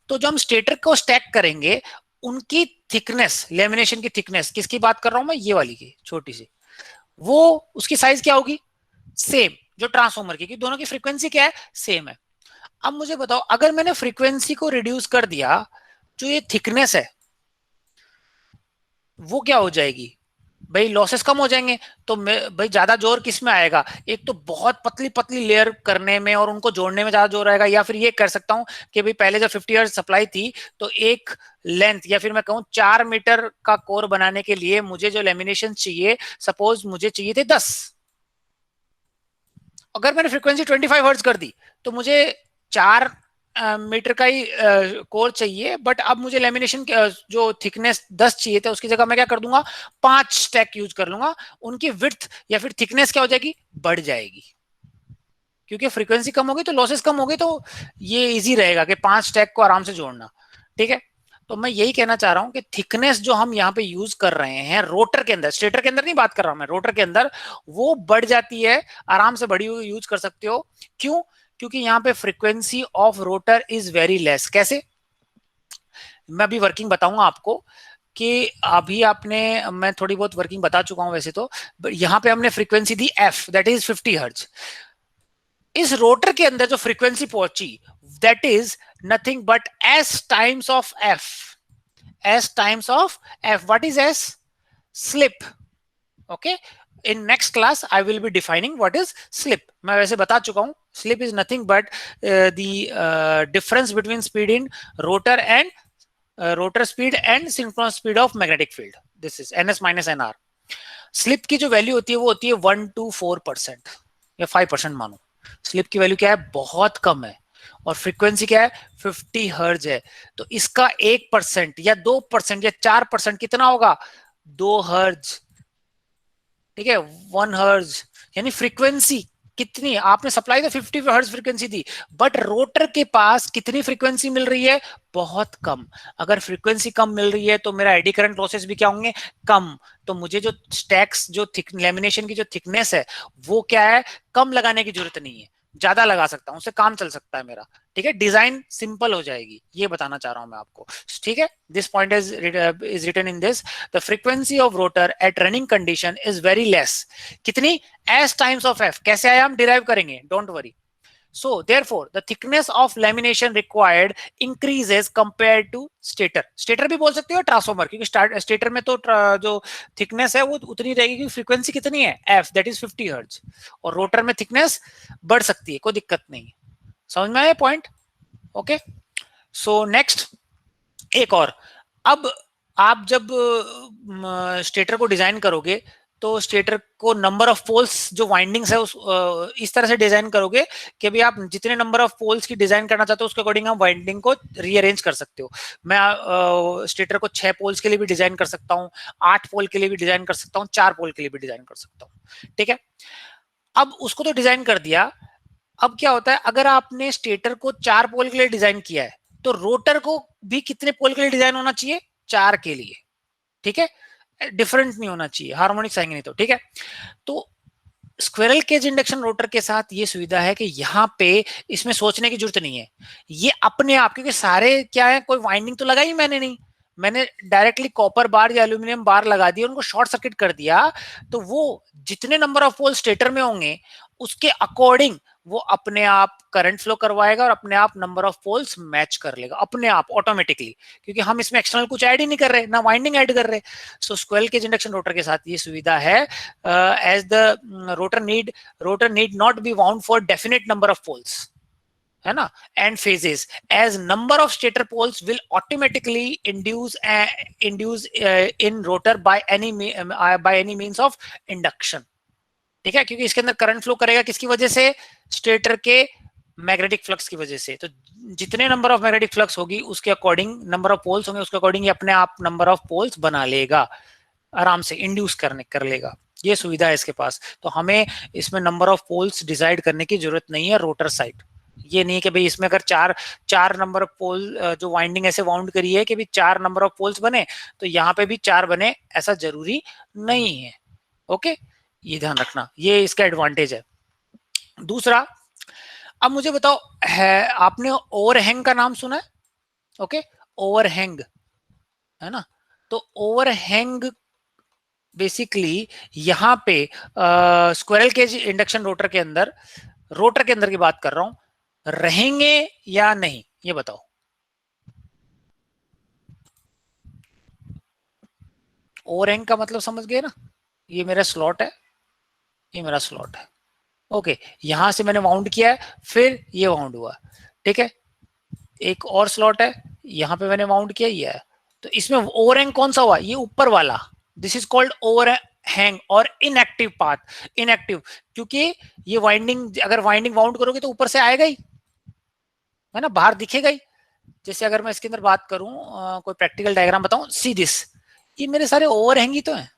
तो जो हम स्टेटर को स्टैक करेंगे, उनकी थिकनेस, लेमिनेशन की थिकनेस, किसकी बात कर रहा हूं मैं, ये वाली की छोटी सी, वो उसकी साइज क्या होगी, सेम जो ट्रांसफॉर्मर की, दोनों की फ्रीक्वेंसी क्या है, सेम है। अब मुझे बताओ, अगर मैंने फ्रीक्वेंसी को रिड्यूस कर दिया, जो ये थिकनेस है वो क्या हो जाएगी, भाई लॉसेस कम हो जाएंगे। तो भाई ज्यादा जोर किस में आएगा, एक तो बहुत पतली पतली लेयर करने में और उनको जोड़ने में ज्यादा जोर आएगा, या फिर ये कर सकता हूं कि भाई पहले जब 50 हर्ट्ज सप्लाई थी तो एक लेंथ, या फिर मैं कहूं 4 मीटर का कोर बनाने के लिए मुझे जो लेमिनेशन चाहिए, सपोज मुझे चाहिए थे 10, अगर मैंने फ्रीक्वेंसी 25 हर्ट्ज कर दी तो मुझे 4 मीटर का ही कोर चाहिए, बट अब मुझे लेमिनेशन जो थिकनेस 10 चाहिए था, उसकी जगह मैं क्या कर दूंगा, 5 स्टैक यूज कर लूंगा, उनकी विड्थ या फिर थिकनेस क्या हो जाएगी, बढ़ जाएगी, क्योंकि फ्रीक्वेंसी कम होगी तो लॉसेस कम होगी, तो ये इजी रहेगा कि 5 स्टैक को आराम से जोड़ना, ठीक है। तो मैं यही कहना चाह रहा हूं कि थिकनेस जो हम यहाँ पे यूज कर रहे हैं रोटर के अंदर, स्टेटर के अंदर नहीं बात कर रहा हूं मैं, रोटर के अंदर वो बढ़ जाती है, आराम से बढ़ी हुई यूज कर सकते हो। क्यों, क्योंकि यहाँ पे frequency of rotor is very less. कैसे, मैं अभी वर्किंग बताऊंगा आपको कि अभी आपने, मैं थोड़ी बहुत वर्किंग बता चुका हूं वैसे तो, यहाँ पे हमने frequency the f, that is 50 hertz. इस रोटर के अंदर जो फ्रीक्वेंसी पहुंची that is nothing but s times of f, s times of f। What is s? Slip. Okay, in next class I will be defining what is slip. मैं वैसे बता चुका हूं, slip is nothing but the difference between speed in rotor and rotor speed and synchronous speed of magnetic field. This is ns minus nr। Slip की जो value होती है वो होती है 1 to 4% या 5% मानो। स्लिप की वैल्यू क्या है? बहुत कम है। और फ्रीक्वेंसी क्या है? 50 हर्ज है। तो इसका 1% या 2% या 4% कितना होगा? 2 हर्ज। ठीक है, 1 हर्ज। यानी फ्रीक्वेंसी कितनी आपने सप्लाई तो 50 हर्ज फ्रीक्वेंसी दी, बट रोटर के पास कितनी फ्रीक्वेंसी मिल रही है? बहुत कम। अगर फ्रीक्वेंसी कम मिल रही है तो मेरा एडी करंट लॉसेस भी क्या होंगे? कम। तो मुझे जो स्टैक्स, जो थिक लेमिनेशन की जो थिकनेस है वो क्या है? कम लगाने की जरूरत नहीं है, ज्यादा लगा सकता हूं, उससे काम चल सकता है मेरा। ठीक है, डिजाइन सिंपल हो जाएगी, ये बताना चाह रहा हूं मैं आपको। ठीक है, this point is written in this. The frequency of rotor at running condition is very less. कितनी? s times of f। कैसे आया हम डिराइव करेंगे, don't worry. So therefore the thickness of lamination required increases compared to stator। Stator भी बोल सकते हो transformer, क्योंकि स्टेटर में तो जो थिकनेस है वो उतनी रहेगी क्योंकि फ्रीक्वेंसी कितनी है? f, that is 50 hertz. और रोटर में थिकनेस बढ़ सकती है, कोई दिक्कत नहीं। समझ में आया पॉइंट? ओके, सो नेक्स्ट एक और। अब आप जब स्टेटर को डिजाइन करोगे तो स्टेटर को नंबर ऑफ पोल्स जो वाइंडिंग्स है उस इस तरह से डिजाइन करोगे कि भी आप जितने नंबर ऑफ पोल्स की डिजाइन करना चाहते हो उसके अकॉर्डिंग आप वाइंडिंग को रीअरेंज कर सकते हो। मैं स्टेटर को 6 पोल्स के लिए भी डिजाइन कर सकता हूँ, 8 पोल के लिए भी डिजाइन कर सकता हूँ, 4 पोल के लिए भी डिजाइन कर सकता हूँ। ठीक है, अब उसको तो डिजाइन कर दिया। अब क्या होता है, अगर आपने स्टेटर को 4 पोल के लिए डिजाइन किया है तो रोटर को भी कितने पोल के लिए डिजाइन होना चाहिए? 4 के लिए। ठीक है, डिफरेंट नहीं होना चाहिए, हार्मोनिक्स आएंगे नहीं तो। ठीक है, तो स्क्विरल केज इंडक्शन रोटर के साथ ये सुविधा है कि यहाँ पे इसमें सोचने की जरूरत नहीं है, ये अपने आप, क्योंकि सारे क्या है, कोई वाइंडिंग तो लगाई मैंने नहीं, मैंने डायरेक्टली कॉपर बार या एल्यूमिनियम बार लगा दिया, उनको शॉर्ट सर्किट कर दिया। तो वो जितने नंबर ऑफ पोल स्टेटर में होंगे उसके अकॉर्डिंग वो अपने आप करंट फ्लो करवाएगा और अपने आप नंबर ऑफ पोल्स मैच कर लेगा अपने आप ऑटोमेटिकली, क्योंकि हम इसमें एक्सटर्नल कुछ ऐड ही नहीं कर रहे, ना वाइंडिंग ऐड कर रहे। So squirrel cage induction rotor के साथ ये सुविधा है, as the rotor need not be wound for definite number of poles, है ना, and phases, as number of stator poles will automatically induce in rotor by any means of induction. ठीक है, क्योंकि इसके अंदर करंट फ्लो करेगा किसकी वजह से? स्टेटर के मैग्नेटिक फ्लक्स की वजह से। तो जितने नंबर ऑफ मैग्नेटिक फ्लक्स होगी उसके अकॉर्डिंग नंबर ऑफ पोल्स होंगे, उसके अकॉर्डिंग ये अपने आप नंबर ऑफ पोल्स बना लेगा, आराम से इंड्यूस कर लेगा। ये सुविधा है इसके पास। तो हमें इसमें नंबर ऑफ पोल्स डिसाइड करने की जरूरत नहीं है रोटर साइड। ये नहीं कि भाई इसमें अगर चार नंबर ऑफ पोल जो वाइंडिंग ऐसे वाउंड करी है कि भाई 4 नंबर ऑफ पोल्स बने तो यहाँ पे भी 4 बने, ऐसा जरूरी नहीं है। ओके, ये ध्यान रखना, ये इसका एडवांटेज है। दूसरा, अब मुझे बताओ, है आपने ओवरहैंग का नाम सुना है? ओके, ओवरहैंग, है ना। तो ओवरहैंग बेसिकली यहाँ पे स्क्विरल केज इंडक्शन रोटर के अंदर की बात कर रहा हूं, रहेंगे या नहीं, ये बताओ। ओवरहैंग का मतलब समझ गए ना, ये मेरा स्लॉट है, ये मेरा स्लॉट है। ओके, यहां से मैंने वाउंड किया है, फिर ये वाउंड हुआ। ठीक है, एक और स्लॉट है, यहां पे मैंने वाउंड किया, ये है। तो इसमें ओवरहैंग कौन सा हुआ? ये ऊपर वाला, दिस इज कॉल्ड ओवरहैंग और इनएक्टिव पाथ। इनएक्टिव क्योंकि ये वाइंडिंग, अगर वाइंडिंग वाउंड करोगे तो ऊपर से आएगा ही, है ना, बाहर दिखेगा ही। जैसे अगर मैं इसके अंदर बात करूं, कोई प्रैक्टिकल डायग्राम बताऊं, सी दिस, ये मेरे सारे ओवरहैंग ही तो है,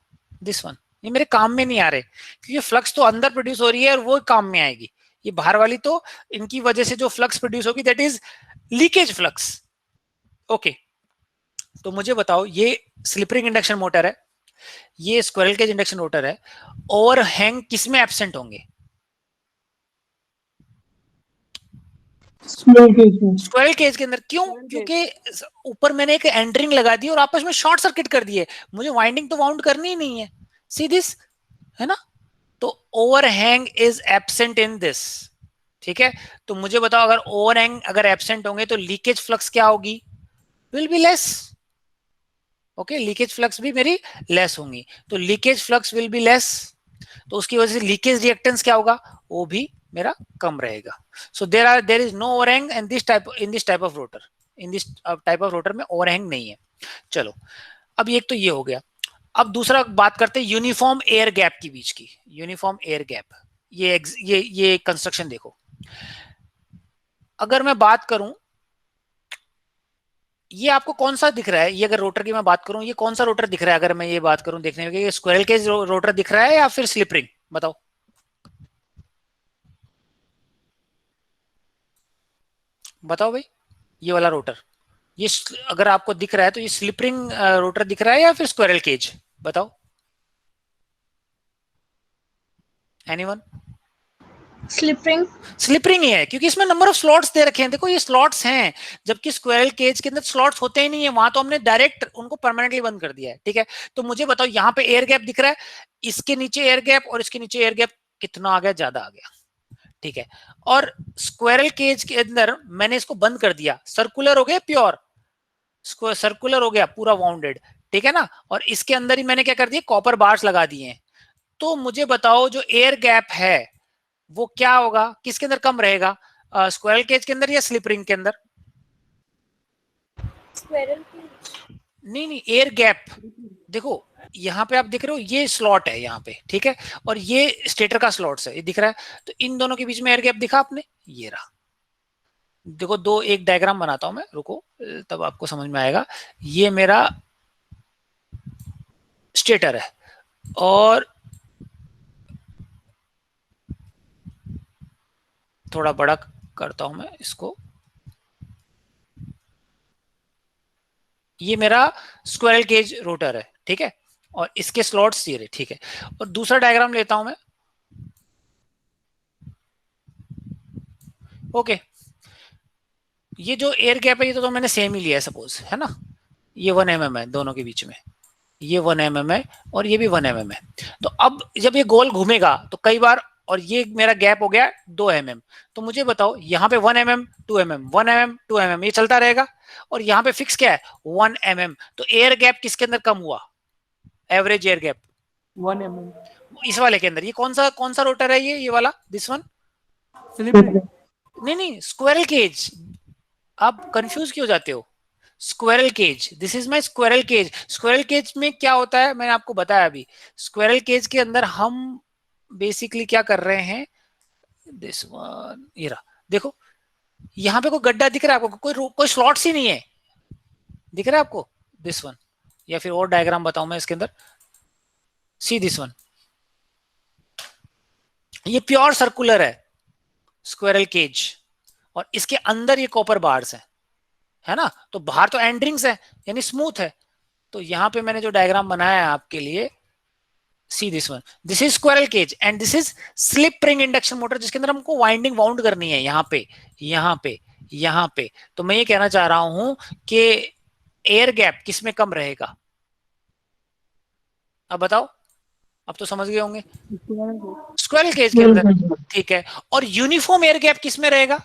दिस वन, ये मेरे काम में नहीं आ रहे क्योंकि फ्लक्स तो अंदर प्रोड्यूस हो रही है और वो काम में आएगी। ये बाहर वाली तो इनकी वजह से जो फ्लक्स प्रोड्यूस होगी that is leakage flux. Okay, तो मुझे बताओ, ये स्लिप रिंग इंडक्शन मोटर है, ये स्क्विरल केज इंडक्शन रोटर है, ओवरहैंग किसमें एब्सेंट होंगे? स्क्वायर केज में। स्क्वायरल केज के अंदर क्यों? क्योंकि ऊपर मैंने एक एंडरिंग लगा दी और आपस में शॉर्ट सर्किट कर दिए, मुझे वाइंडिंग तो वाउंड करनी ही नहीं है। सी दिस, है ना? तो overhang is absent in this, ठीक है? तो मुझे बताओ, अगर ओवरहैंग अगर एब्सेंट होंगे तो लीकेज फ्लक्स क्या होगी? Will be less. Okay, leakage flux भी मेरी लेस होंगी, तो leakage flux will be less, तो उसकी वजह से लीकेज रिएक्टेंस क्या होगा? वो भी मेरा कम रहेगा। So there is no overhang in this type of rotor, in this type of rotor में ओवरहैंग नहीं है। चलो, अब एक तो ये हो गया। अब दूसरा बात करते हैं यूनिफॉर्म एयर गैप की बीच की। यूनिफॉर्म एयर गैप, ये कंस्ट्रक्शन देखो। अगर मैं बात करूं, ये आपको कौन सा दिख रहा है? ये अगर रोटर की मैं बात करूं, ये कौन सा रोटर दिख रहा है? अगर मैं ये बात करूं देखने में, ये स्क्वायरल केज रोटर दिख रहा है या फिर स्लिप रिंग? बताओ बताओ भाई, ये वाला रोटर, ये अगर आपको दिख रहा है तो ये स्लिप रिंग रोटर दिख रहा है या फिर स्क्वायरल केज? बताओ, anyone? Slip ring. Slip ring ही है, क्योंकि इसमें नंबर ऑफ स्लॉट्स दे रखे हैं। देखो ये स्लॉट्स हैं, जबकि स्क्वायरल केज के अंदर स्लॉट्स होते ही नहीं है। वहां तो हमने डायरेक्ट उनको परमानेंटली बंद कर दिया है, ठीक है? तो मुझे बताओ, यहाँ पे एयर गैप दिख रहा है, इसके नीचे एयर गैप और इसके नीचे एयर गैप कितना आ गया? ज्यादा आ गया, ठीक है? और स्क्वायरल केज के अंदर मैंने इसको बंद कर दिया, सर्कुलर हो गया, प्योर सर्कुलर हो गया, पूरा वाउंडेड, ठीक है ना? और इसके अंदर ही मैंने क्या कर दिया? कॉपर बार्स लगा दिए हैं। तो मुझे बताओ, जो एयर गैप है वो क्या होगा? किसके अंदर कम रहेगा, स्क्वायरल केज के अंदर या स्लिप रिंग के अंदर? Squirrel cage. नहीं नहीं, एयर गैप। देखो यहाँ पे आप देख रहे हो, ये स्लॉट है यहाँ पे, ठीक है? और ये स्टेटर का स्लॉट्स है, ये दिख रहा है। तो इन दोनों के बीच में एयर गैप दिखा आपने? ये रहा। देखो, दो एक डायग्राम बनाता हूं मैं, रुको तब आपको समझ में आएगा। ये मेरा स्टेटर है और थोड़ा बड़ा करता हूं मैं इसको, ये मेरा स्क्वायरल केज रोटर है, ठीक है? और इसके स्लॉट्स ये रहे, ठीक है? और दूसरा डायग्राम लेता हूं मैं, ओके। ये जो एयर गैप है, ये तो मैंने सेम ही लिया है सपोज, है ना? ये 1 mm है दोनों के बीच में, ये 1 mm है और ये भी 1 mm है। तो अब जब ये गोल घूमेगा तो कई बार, और ये मेरा गैप हो गया 2 mm, तो मुझे बताओ, यहाँ पे 1 mm 2 mm 1 mm 2 mm ये चलता रहेगा, और यहाँ पे फिक्स क्या है? 1 mm। तो एयर गैप किसके अंदर कम हुआ? Average air gap 1 mm। इस वाले के अंदर। ये कौन सा रोटर है? ये वाला, दिस वन? Slip ring. नहीं, स्क्वायरल केज। आप कंफ्यूज क्यों जाते हो? Squirrel cage, this is my squirrel cage. Squirrel cage में क्या होता है मैंने आपको बताया अभी। स्क्वायरल केज के अंदर हम बेसिकली क्या कर रहे हैं, दिस वन, ये रहा। देखो यहाँ पे कोई गड्ढा दिख रहा है आपको? कोई स्लॉट्स ही नहीं है, दिख रहा है आपको? दिस वन, या फिर और डायग्राम बताऊं मैं इसके अंदर, सी दिस वन, ये प्योर सर्कुलर है स्क्वायरल केज, और इसके अंदर ये कॉपर बार्स है ना? तो बाहर तो एंड रिंग्स है, यानी स्मूथ है। तो यहाँ पे मैंने जो डायग्राम बनाया है आपके लिए, see this one, this is squirrel cage and this is slip ring induction motor, जिसके अंदर हमको वाइंडिंग वाउंड करनी है, यहाँ पे यहाँ पे यहाँ पे। तो मैं ये कहना चाह रहा हूं कि एयर गैप किस में कम रहेगा? अब बताओ, अब तो समझ गए होंगे, स्क्वायरल केज के अंदर, ठीक है? और यूनिफॉर्म एयर गैप किस में रहेगा?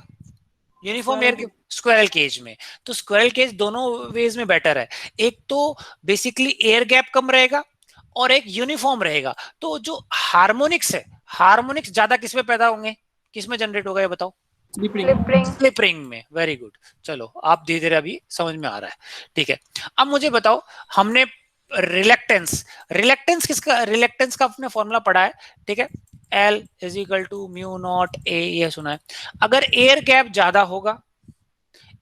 Uniform air gap squirrel cage में। तो स्क्वायरल केज दोनों वेज में बेटर है। एक तो बेसिकली एयर गैप कम रहेगा और एक यूनिफॉर्म रहेगा। तो जो हार्मोनिक्स है, हार्मोनिक्स ज्यादा किस में पैदा होंगे, किस में जनरेट होगा? ये बताओ। Slip ring. Slip ring. Slip ring में। वेरी गुड, चलो आप धीरे धीरे अभी समझ में आ रहा है, ठीक है? अब मुझे बताओ, हमने रिलेक्टेंस, रिलेक्टेंस का अपने फॉर्मूला पढ़ा है, ठीक है? L is equal to mu naught A, ये सुना है। अगर एयर गैप ज्यादा होगा,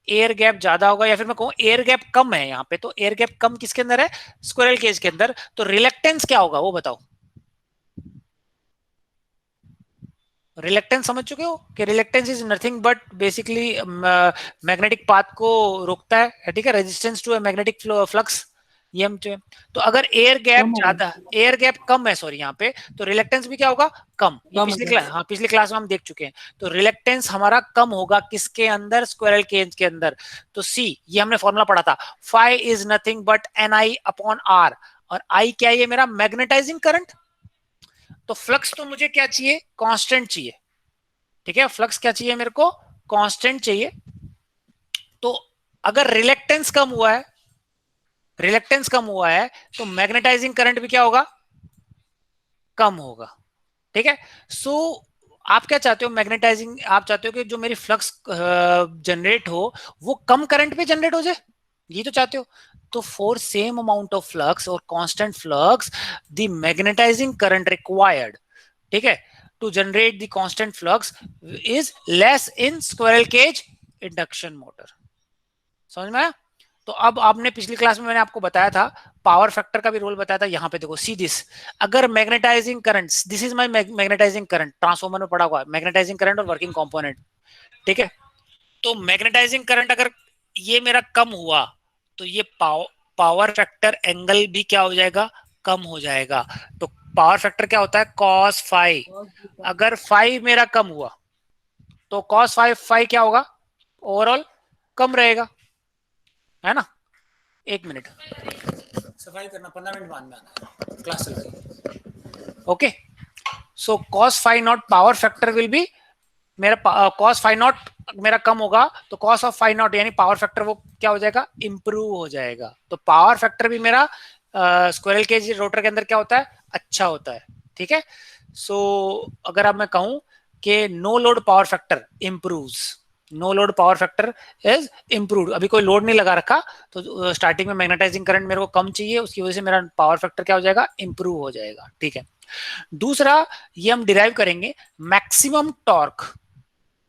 एयर गैप ज्यादा होगा, या फिर मैं कहूं एयर गैप कम है यहाँ पे, तो एयर गैप कम किसके अंदर है? स्क्वायरल केज के अंदर। तो रिलेक्टेंस क्या होगा वो बताओ? रिलेक्टेंस समझ चुके हो कि reluctance is nothing but basically magnetic path को रोकता है, ठीक है? रेजिस्टेंस टू मैग्नेटिक फ्लक्स, ये हम तो अगर एयर गैप कम होगा। ज्यादा, एयर गैप कम है सॉरी यहाँ पे, तो रिलेक्टेंस भी क्या होगा, कम। ये कम पिछली होगा। क्लास, हाँ पिछली क्लास में हम देख चुके हैं। तो रिलेक्टेंस हमारा कम होगा किसके अंदर, स्क्वायरल केज के अंदर। तो सी, ये हमने फॉर्मूला पढ़ा था, phi is nothing but N I upon R, और आई क्या है, मेरा मैग्नेटाइजिंग करंट। तो फ्लक्स तो मुझे क्या चाहिए, कांस्टेंट चाहिए, ठीक है, फ्लक्स क्या चाहिए मेरे को, कांस्टेंट चाहिए। तो अगर रिलेक्टेंस कम हुआ है, रिलेक्टेंस कम हुआ है, तो मैग्नेटाइजिंग करंट भी क्या होगा, कम होगा, ठीक है। सो आप क्या चाहते हो, मैग्नेटाइजिंग, आप चाहते हो कि जो मेरी फ्लक्स जनरेट हो वो कम करंट पे जनरेट हो जाए, ये तो चाहते हो। तो for same amount of flux और constant flux, the magnetizing current required, ठीक है, to generate the constant flux is less in squirrel cage induction motor. समझ में आया। तो अब आपने पिछली क्लास में मैंने आपको बताया था, पावर फैक्टर का भी रोल बताया था। यहाँ पे देखो, सी दिस, अगर magnetising current, this is my magnetising current, transformer में पड़ा हुआ है मैग्नेटाइजिंग करंट और वर्किंग कंपोनेंट, ठीक है। तो मैग्नेटाइजिंग करंट अगर ये मेरा कम हुआ, तो ये पावर फैक्टर एंगल भी क्या हो जाएगा, कम हो जाएगा। तो पावर फैक्टर क्या होता है, कॉस फाई। अगर फाई मेरा कम हुआ, तो कॉस फाई, फाई क्या होगा, ओवरऑल कम रहेगा, है ना। एक मिनट सफाई करना, 15 मिनट बाद में आना, क्लास चल रही है। Okay, so cos phi naught power factor will be, मेरा कॉस फाई नॉट मेरा कम होगा, तो कॉस ऑफ फाई नॉट यानी पावर फैक्टर वो क्या हो जाएगा, इंप्रूव हो जाएगा। तो पावर फैक्टर भी मेरा स्क्वायरल केज रोटर के अंदर क्या होता है, अच्छा होता है, ठीक है। सो अगर अब मैं कहूं कि no load power factor improves, no load power factor is improved, अभी कोई लोड नहीं लगा रखा, तो स्टार्टिंग में मैग्नेटाइजिंग करंट मेरे को कम चाहिए, उसकी वजह से मेरा पावर फैक्टर क्या हो जाएगा, इंप्रूव हो जाएगा, ठीक है। दूसरा, ये हम डिराइव करेंगे, maximum torque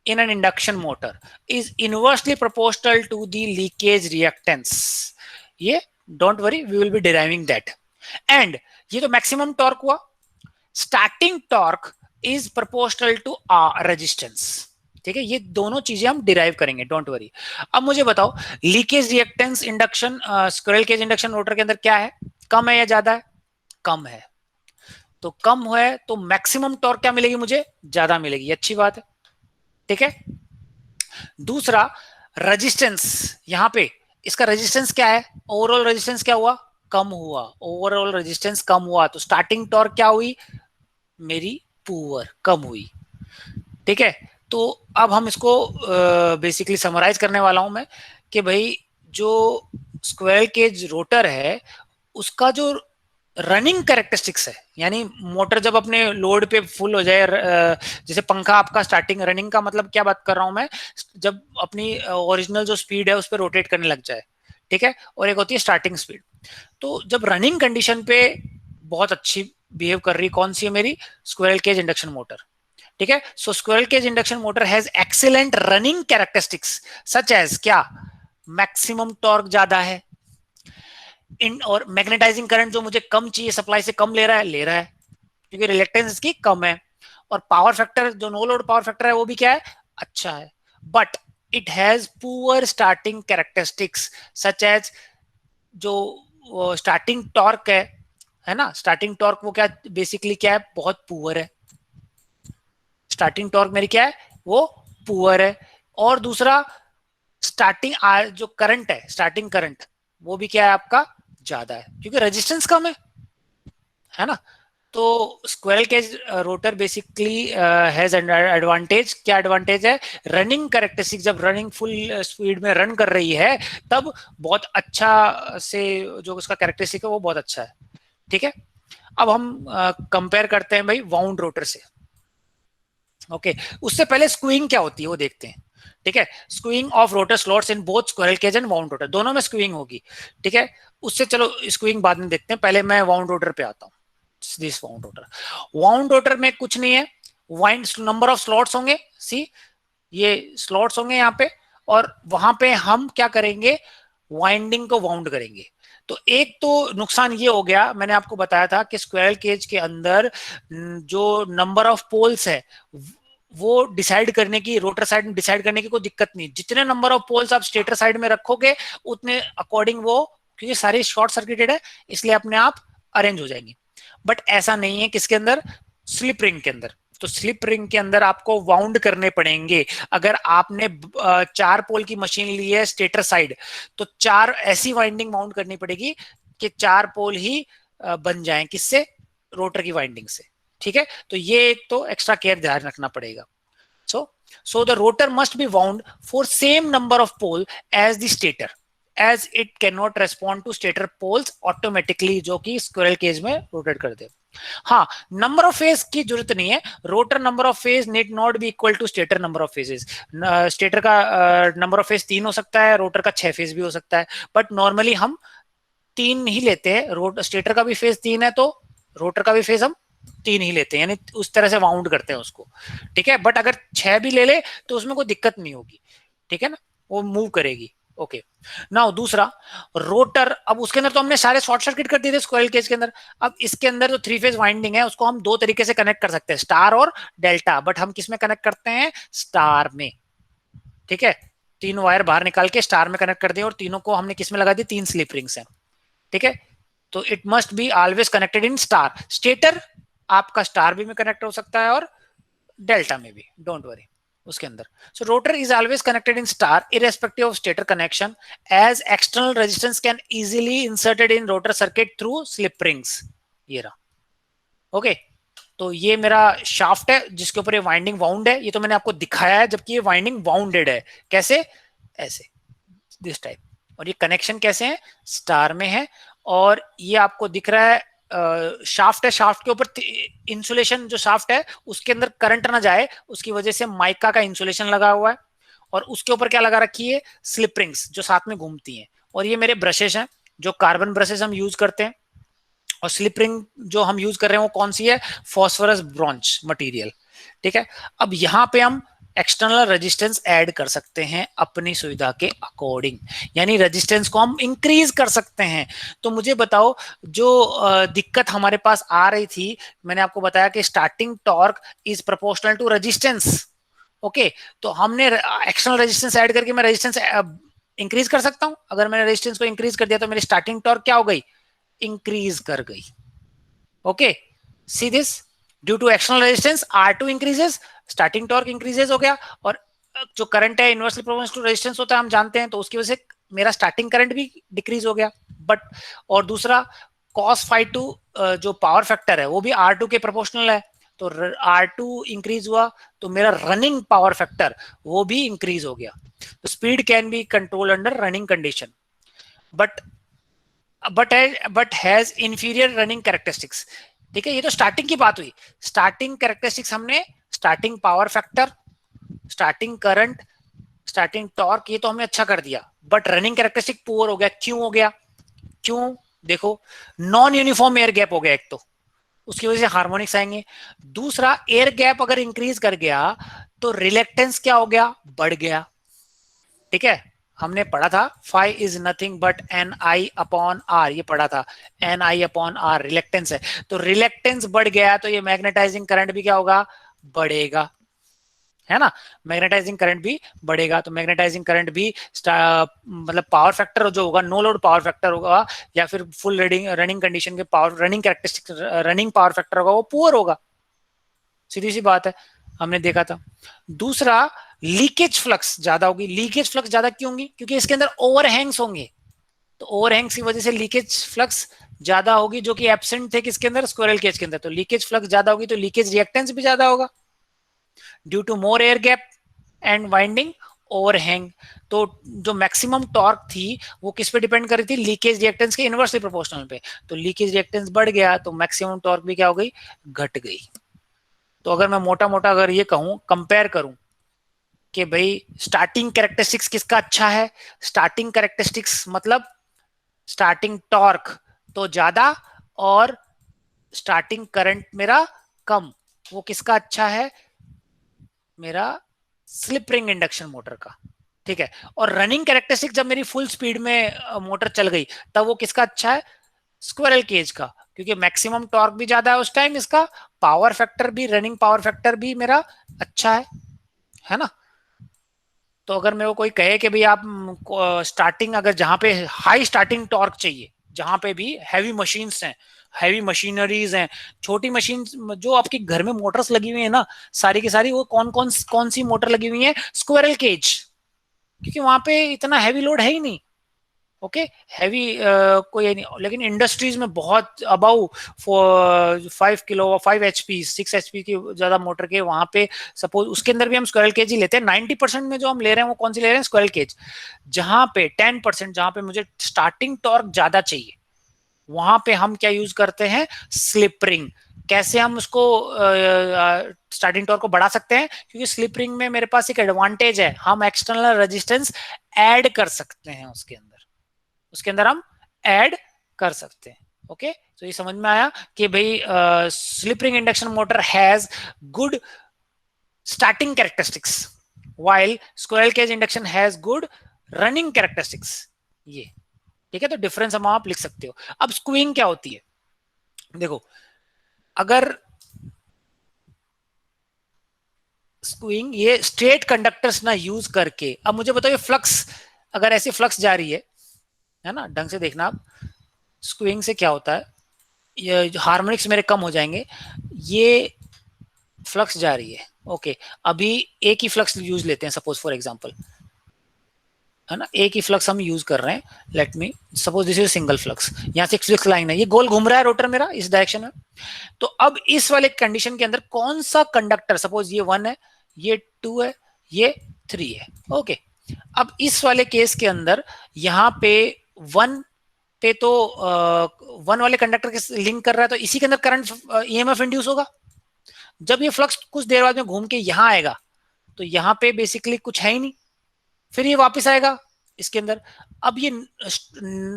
in an induction motor is inversely proportional to the leakage reactance. ये don't worry, we will be deriving that. And ये तो maximum torque हुआ, starting torque is proportional to resistance, ठीक है। ये दोनों चीजें हम डिराइव करेंगे, डोंट वरी। अब मुझे बताओ, leakage reactance induction squirrel cage induction rotor के अंदर क्या है, कम है या ज्यादा है, कम है। तो कम है तो मैक्सिमम टॉर्क क्या मिलेगी मुझे, ज्यादा मिलेगी, अच्छी बात है, ठीक है। दूसरा, रेजिस्टेंस, यहां पे इसका रेजिस्टेंस क्या है, ओवरऑल रेजिस्टेंस क्या हुआ, कम हुआ, ओवरऑल रेजिस्टेंस कम हुआ, तो स्टार्टिंग टॉर्क क्या हुई मेरी, पुअर, कम हुई, ठीक है। तो अब हम इसको बेसिकली समराइज करने वाला हूं मैं, कि भाई जो स्क्वायर केज रोटर है उसका जो रनिंग कैरेक्टरिस्टिक्स है, यानी मोटर जब अपने लोड पे फुल हो जाए, जैसे पंखा आपका स्टार्टिंग, रनिंग का मतलब क्या बात कर रहा हूं मैं, जब अपनी ओरिजिनल जो स्पीड है उस पर रोटेट करने लग जाए, ठीक है, और एक होती है स्टार्टिंग स्पीड। तो जब रनिंग कंडीशन पे बहुत अच्छी बिहेव कर रही, कौन सी है मेरी, स्क्वायरल केज इंडक्शन मोटर, ठीक है। So squirrel cage induction motor has excellent running characteristics such as क्या, मैक्सिमम टॉर्क ज्यादा है, इन और मैग्नेटाइजिंग करंट जो मुझे कम चाहिए, सप्लाई से कम ले रहा है क्योंकि रिलेक्टेंस इसकी कम है, और पावर फैक्टर जो नो लोड पावर फैक्टर है वो भी क्या है, अच्छा है। But it has poor starting characteristics such as, जो स्टार्टिंग टॉर्क है ना, स्टार्टिंग टॉर्क वो क्या बेसिकली क्या है, बहुत पुअर है, स्टार्टिंग टॉर्क मेरी क्या है, वो पुअर है। और दूसरा, स्टार्टिंग जो करंट है, स्टार्टिंग करंट वो भी क्या है आपका, ज्यादा है, क्योंकि रेजिस्टेंस कम है ना। तो squirrel cage rotor basically has advantage, क्या एडवांटेज है, रनिंग कैरेक्टरिस्टिक, जब रनिंग फुल स्पीड में रन कर रही है तब बहुत अच्छा से जो उसका कैरेक्टरिस्टिक है वो बहुत अच्छा है, ठीक है। अब हम कंपेयर करते हैं भाई वाउंड रोटर से, ओके। उससे पहले स्क्यूइंग क्या होती है वो देखते हैं, ठीक है। Skewing of rotor slots in both squirrel cage and wound rotor, दोनों में स्क्यूइंग होगी, ठीक है। उससे चलो स्क्यूइंग बाद में देखते हैं, पहले मैं वाउंड रोटर पे आता हूँ। This wound rotor, wound rotor में कुछ नहीं है, वाइंड नंबर ऑफ स्लॉट्स होंगे, सी ये स्लॉट्स होंगे यहाँ पे, और वहां पे हम क्या करेंगे, वाइंडिंग को वाउंड करेंगे। तो एक तो नुकसान ये हो गया, मैंने आपको बताया था कि स्क्वायरल केज के अंदर जो नंबर ऑफ पोल्स है वो डिसाइड करने की, रोटर साइड में डिसाइड करने की कोई दिक्कत नहीं, जितने नंबर ऑफ पोल्स आप स्टेटर साइड में रखोगे उतने अकॉर्डिंग वो क्योंकि सारी शॉर्ट सर्किटेड है इसलिए अपने आप अरेंज हो जाएंगी। बट ऐसा नहीं है किसके अंदर, स्लिप रिंग के अंदर। तो स्लिप रिंग के अंदर आपको वाउंड करने पड़ेंगे। अगर आपने 4 पोल की मशीन ली है स्टेटर साइड, तो 4 ऐसी वाइंडिंग वाउंड करनी पड़ेगी कि 4 पोल ही बन जाएं, किससे, रोटर की वाइंडिंग से। ठीक है, तो ये एक तो एक्स्ट्रा केयर ध्यान रखना पड़ेगा। So the rotor must be wound for same number of pole as the stator, as it cannot respond to stator poles automatically, जो कि स्क्विरल केज में रोटेट कर दे। हाँ, नंबर ऑफ फेज की जरूरत नहीं है। Rotor number of phase need not be equal to stator number of phases. Stator का नंबर ऑफ फेज 3 हो सकता है, रोटर का 6 फेज भी हो सकता है, बट नॉर्मली हम 3 ही लेते हैं। स्टेटर का भी फेज 3 है तो रोटर का भी फेज हम 3 ही लेते हैं, यानी उस तरह से वाउंड करते हैं उसको। ठीक है, बट अगर 6 भी ले ले तो उसमें कोई दिक्कत नहीं होगी। ठीक है ना, वो मूव करेगी। ओके, नाउ दूसरा रोटर, अब उसके अंदर तो हमने सारे शॉर्ट सर्किट कर दिए थे स्क्विरल केज के अंदर। अब इसके अंदर जो 3 फेज वाइंडिंग है उसको हम 2 तरीके से कनेक्ट कर सकते हैं, स्टार और डेल्टा, बट हम किस में कनेक्ट करते हैं, स्टार में। ठीक है, 3 वायर बाहर निकाल के स्टार में कनेक्ट कर दिए और तीनों को हमने किस में लगा दी, 3 स्लिप रिंग्स हैं। ठीक है, तो it must be always connected in star. Stator आपका स्टार भी में कनेक्ट हो सकता है और डेल्टा में भी, डोंट वरी उसके अंदर। So rotor is always connected in star irrespective of stator connection, as external resistance can easily inserted in rotor circuit through slip rings. ये रहा। ओके, तो ये मेरा शाफ्ट है जिसके ऊपर ये वाइंडिंग वाउंड है। ये तो मैंने आपको दिखाया है, जबकि ये वाइंडिंग वाउंडेड है। कैसे, ऐसे, दिस टाइप। और ये कनेक्शन कैसे है, स्टार में है। और ये आपको दिख रहा है शाफ्ट है, शाफ्ट के ऊपर इंसुलेशन, जो शाफ्ट है उसके अंदर करंट ना जाए उसकी वजह से माइका का इंसुलेशन लगा हुआ है। और उसके ऊपर क्या लगा रखी है, स्लिप रिंग्स जो साथ में घूमती हैं। और ये मेरे ब्रशेस हैं, जो कार्बन ब्रशेस हम यूज करते हैं। और स्लिप रिंग जो हम यूज कर रहे हैं वो कौन सी है, फॉस्फोरस ब्रॉन्ज मटेरियल। ठीक है, अब यहाँ पे हम एक्सटर्नल रेजिस्टेंस ऐड कर सकते हैं अपनी सुविधा के अकॉर्डिंग, यानी रेजिस्टेंस को हम इंक्रीज कर सकते हैं। तो मुझे बताओ, जो दिक्कत हमारे पास आ रही थी, मैंने आपको बताया कि starting torque is proportional to resistance. Okay, तो हमने एक्सटर्नल रेजिस्टेंस ऐड करके मैं रेजिस्टेंस इंक्रीज कर सकता हूं। अगर मैंने रेजिस्टेंस को इंक्रीज कर दिया तो मेरी स्टार्टिंग टॉर्क क्या हो गई, इंक्रीज कर गई। Okay, see this, due to external resistance R2 increases, starting torque increases हो गया। और जो करंट है इनवर्सली प्रोपोर्शनल टू रेजिस्टेंस होता है, हम जानते हैं, तो उसकी वजह से मेरा स्टार्टिंग करंट भी डिक्रीज हो गया। बट और दूसरा cos phi2 जो पावर फैक्टर है वो भी R2 के प्रोपोर्शनल है, तो R2 इंक्रीज हुआ तो मेरा रनिंग पावर फैक्टर वो भी इंक्रीज हो गया। तो speed can be control under running condition, but has inferior running characteristics. ठीक है, ये तो स्टार्टिंग की बात हुई। स्टार्टिंग कैरेक्टरिस्टिक्स हमने starting power factor, starting current, starting torque, ये तो हमने अच्छा कर दिया। बट रनिंग कैरेक्टरिस्टिक पुअर हो गया। क्यों हो गया, क्यों, देखो, नॉन यूनिफॉर्म एयर गैप हो गया एक तो, उसकी वजह से हार्मोनिक्स आएंगे। दूसरा, एयर गैप अगर इंक्रीज कर गया तो रिलेक्टेंस क्या हो गया, बढ़ गया। ठीक है, हमने पढ़ा था phi is nothing but N I upon R, ये पढ़ा था, N I upon R reluctance है। तो रिलेक्टेंस बढ़ गया तो ये मैग्नेटाइजिंग करंट भी क्या होगा, बढ़ेगा, है ना। मैग्नेटाइजिंग करंट भी बढ़ेगा, तो मैग्नेटाइजिंग करंट भी मतलब पावर फैक्टर जो होगा, नो लोड पावर फैक्टर होगा, या फिर फुल रनिंग कंडीशन के power running characteristic running power factor होगा, वो पुअर होगा। सीधी सी बात है, हमने देखा था। दूसरा, लीकेज फ्लक्स ज्यादा होगी। लीकेज फ्लक्स ज्यादा क्यों होंगी, क्योंकि इसके अंदर ओवरहैंग्स होंगे। तो ओवरहैंग्स की वजह से लीकेज फ्लक्स ज्यादा होगी, जो कि एब्सेंट थे किसके अंदर, स्क्विरल केज के अंदर। तो लीकेज फ्लक्स ज्यादा होगी तो लीकेज रिएक्टेंस भी ज्यादा होगा, due to more air gap and winding overhang. तो जो मैक्सिमम टॉर्क थी वो किस पे डिपेंड कर रही थी, लीकेज रिएक्टेंस के इनवर्सली प्रोपोर्शनल पे। तो लीकेज रिएक्टेंस बढ़ गया तो मैक्सिमम टॉर्क भी क्या हो गई, घट गई। तो अगर मैं मोटा मोटा अगर ये कहूं, कंपेयर करूं कि भाई स्टार्टिंग कैरेक्टरिस्टिक्स किसका अच्छा है, स्टार्टिंग कैरेक्टरिस्टिक्स मतलब स्टार्टिंग टॉर्क तो ज्यादा और स्टार्टिंग करंट मेरा कम, वो किसका अच्छा है, मेरा स्लिप रिंग इंडक्शन मोटर का। ठीक है, और रनिंग कैरेक्टरिस्टिक जब मेरी फुल स्पीड में मोटर चल गई तब वो किसका अच्छा है, स्क्विरल केज का, क्योंकि मैक्सिमम टॉर्क भी ज्यादा है उस टाइम, इसका पावर फैक्टर भी, रनिंग पावर फैक्टर भी मेरा अच्छा है ना। तो अगर मेरे को कोई कहे कि भाई आप स्टार्टिंग अगर जहां पे हाई स्टार्टिंग टॉर्क चाहिए, जहां पे भी हैवी मशीन्स हैं, हैवी मशीनरीज हैं, छोटी मशीन जो आपके घर में मोटर्स लगी हुई है ना, सारी की सारी वो कौन सी मोटर लगी हुई है, स्क्विरल केज, क्योंकि वहां पे इतना हैवी लोड है ही नहीं। ओके, हैवी कोई नहीं, लेकिन इंडस्ट्रीज में बहुत अबाउ 5 किलो 5 HP 6 HP की ज्यादा मोटर के वहां पे सपोज उसके अंदर भी हम स्क्वायरल केज ही लेते हैं। 90% में जो हम ले रहे हैं वो कौन सी ले रहे हैं, स्क्वायरल केज। जहां पे 10% जहां पे मुझे स्टार्टिंग टॉर्क ज्यादा चाहिए, वहां पे हम क्या यूज करते हैं, स्लिप रिंग। कैसे हम उसको स्टार्टिंग टॉर्क को बढ़ा सकते हैं, क्योंकि स्लिप रिंग में मेरे पास एक एडवांटेज है, हम एक्सटर्नल रेजिस्टेंस ऐड कर सकते हैं उसके अंदर हम ऐड कर सकते हैं। ओके, तो ये समझ में आया कि भाई slip ring induction motor has good starting characteristics while squirrel cage induction has good running characteristics. ये ठीक है, तो डिफरेंस हम आप लिख सकते हो। अब स्क्यूइंग क्या होती है, देखो अगर स्क्यूइंग ये स्ट्रेट कंडक्टर्स ना यूज करके, अब मुझे बताओ ये फ्लक्स, अगर ऐसी फ्लक्स जा रही है ना, ढंग से देखना आप, स्क्यूइंग से क्या होता है, ये हार्मोनिक्स मेरे कम हो जाएंगे, ये फ्लक्स जा रही है। ओके, अभी एक ही फ्लक्स यूज लेते हैं सपोज फॉर एग्जांपल, है ना, एक ही फ्लक्स हम यूज कर रहे हैं। Let me suppose this is single flux, यहाँ से एक फ्लक्स लाइन है, ये गोल घूम रहा है रोटर मेरा इस डायरेक्शन में। तो अब इस वाले कंडीशन के अंदर कौन सा कंडक्टर, सपोज ये 1 है, ये 2 है, ये 3 है। ओके, अब इस वाले केस के अंदर यहाँ पे 1 पे तो 1 वाले कंडक्टर के लिंक कर रहा है, तो इसी के अंदर करंट ईएमएफ इंड्यूस होगा। जब ये फ्लक्स कुछ देर बाद में घूम के यहाँ आएगा, तो यहाँ पे बेसिकली कुछ है ही नहीं, फिर ये वापस आएगा इसके अंदर। अब ये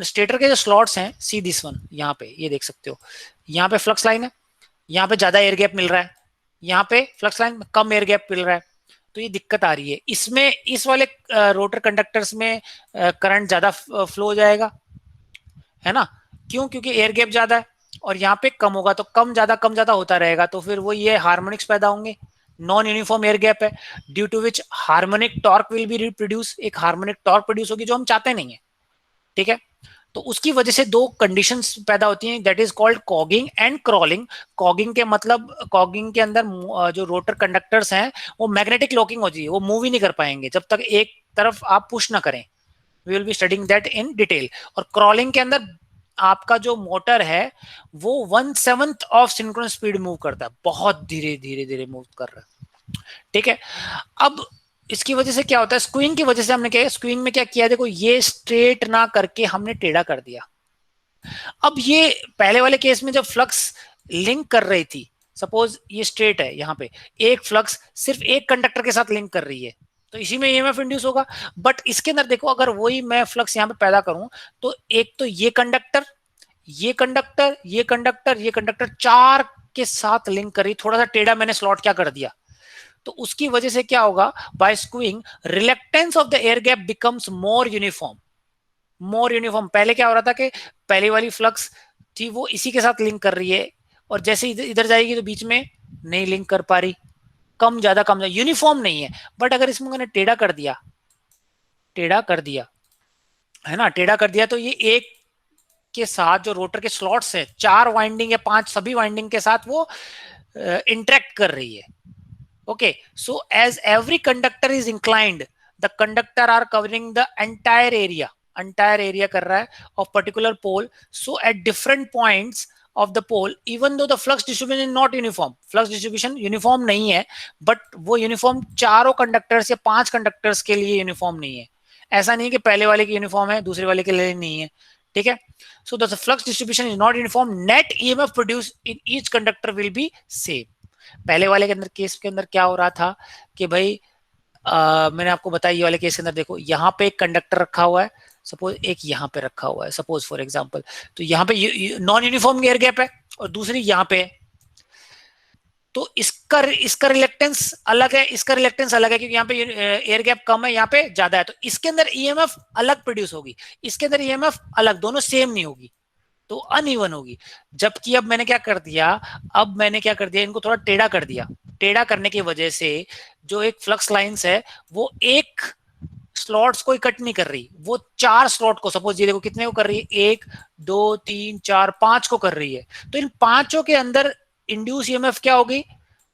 स्टेटर के जो स्लॉट्स हैं, सी दिस वन, यहाँ पे ये देख सकते हो, यहाँ पे फ्लक्स लाइन है, यहाँ पे ज्यादा एयर गैप मिल रहा है, यहाँ पे फ्लक्स लाइन में कम एयर गैप मिल रहा है, तो ये दिक्कत आ रही है इसमें। इस वाले रोटर कंडक्टर्स में करंट ज्यादा फ्लो हो जाएगा, है ना, क्यों, क्योंकि एयर गैप ज्यादा है, और यहाँ पे कम होगा, तो कम ज्यादा होता रहेगा, तो फिर वो ये हार्मोनिक्स पैदा होंगे। नॉन यूनिफॉर्म एयर गैप है, due to which harmonic torque will be reproduce, एक हार्मोनिक टॉर्क प्रोड्यूस होगी जो हम चाहते नहीं है। ठीक है, तो उसकी वजह से दो कंडीशंस पैदा होती हैं, that is called cogging and crawling. Cogging के मतलब, कॉगिंग के अंदर जो रोटर कंडक्टर्स हैं वो मैग्नेटिक लॉकिंग हो जाएगी, वो मूव ही नहीं कर पाएंगे जब तक एक तरफ आप पुश ना करें। We will be studying that in detail. और क्रॉलिंग के अंदर आपका जो मोटर है वो 1/7 ऑफ सिंक्रोनस स्पीड मूव करता है, बहुत धीरे धीरे धीरे मूव कर रहा है। ठीक है, अब इसकी वजह से क्या होता है, स्क्यूइंग की वजह से हमने क्या, स्क्यूइंग में क्या किया, देखो ये स्ट्रेट ना करके हमने टेढ़ा कर दिया। अब ये पहले वाले केस में जब फ्लक्स लिंक कर रही थी, सपोज ये स्ट्रेट है, यहाँ पे एक फ्लक्स सिर्फ एक कंडक्टर के साथ लिंक कर रही है, तो इसी में ईएमएफ इंड्यूस होगा। बट इसके अंदर देखो, अगर वही मैं फ्लक्स यहाँ पे पैदा करूं, तो एक तो ये कंडक्टर, ये कंडक्टर, ये कंडक्टर, ये कंडक्टर, 4 के साथ लिंक करी, थोड़ा सा टेढ़ा मैंने स्लॉट क्या कर दिया, तो उसकी वजह से क्या होगा, by skewing reluctance of the air gap becomes more uniform. More uniform, पहले क्या हो रहा था कि पहली वाली फ्लक्स थी वो इसी के साथ लिंक कर रही है, और जैसे इधर जाएगी तो बीच में नहीं लिंक कर पा रही, कम ज्यादा यूनिफॉर्म नहीं है। बट अगर इसमें मैंने टेढ़ा कर दिया, है ना, टेढ़ा कर दिया, तो ये एक के साथ जो रोटर के स्लॉट्स है, 4 वाइंडिंग या 5, सभी वाइंडिंग के साथ वो इंटरेक्ट कर रही है। Okay, so as every conductor is inclined, the conductor are covering the entire area कर रहा है of particular pole. So at different points of the pole, even though the flux distribution is not uniform, flux distribution uniform नहीं है, but वो uniform चारों conductors या 5 conductors के लिए uniform नहीं है। ऐसा नहीं है कि पहले वाले की uniform है दूसरे वाले के लिए नहीं है। ठीक है, so the flux distribution is not uniform, net EMF produced in each conductor will be same. पहले वाले के अंदर केस के अंदर क्या हो रहा था कि भाई मैंने आपको बताया, ये वाले केस के अंदर देखो, यहाँ पे एक कंडक्टर रखा हुआ है, सपोज एक यहाँ पे रखा हुआ है, सपोज फॉर एग्जांपल, तो यहाँ पे नॉन यूनिफॉर्म एयर गैप है और दूसरी यहाँ पे है, तो इसका रिलेक्टेंस अलग है, इसका रिलेक्टेंस अलग है, क्योंकि यहाँ पे एयर गैप कम है, यहाँ पे ज्यादा है, तो इसके अंदर ईएमएफ अलग प्रोड्यूस होगी, इसके अंदर ईएमएफ अलग, दोनों सेम नहीं होगी, तो अनइवन होगी। जबकि अब मैंने क्या कर दिया, इनको थोड़ा टेढ़ा कर दिया। टेढ़ा करने की वजह से जो एक फ्लक्स लाइंस है वो एक स्लॉट्स को इकट्ठ नहीं कर रही, वो 4 स्लॉट को, सपोज ये देखो कितने को कर रही है, 1 2 3 4 5 को कर रही है, तो इन पांचों के अंदर इंड्यूस ईएमएफ क्या होगी,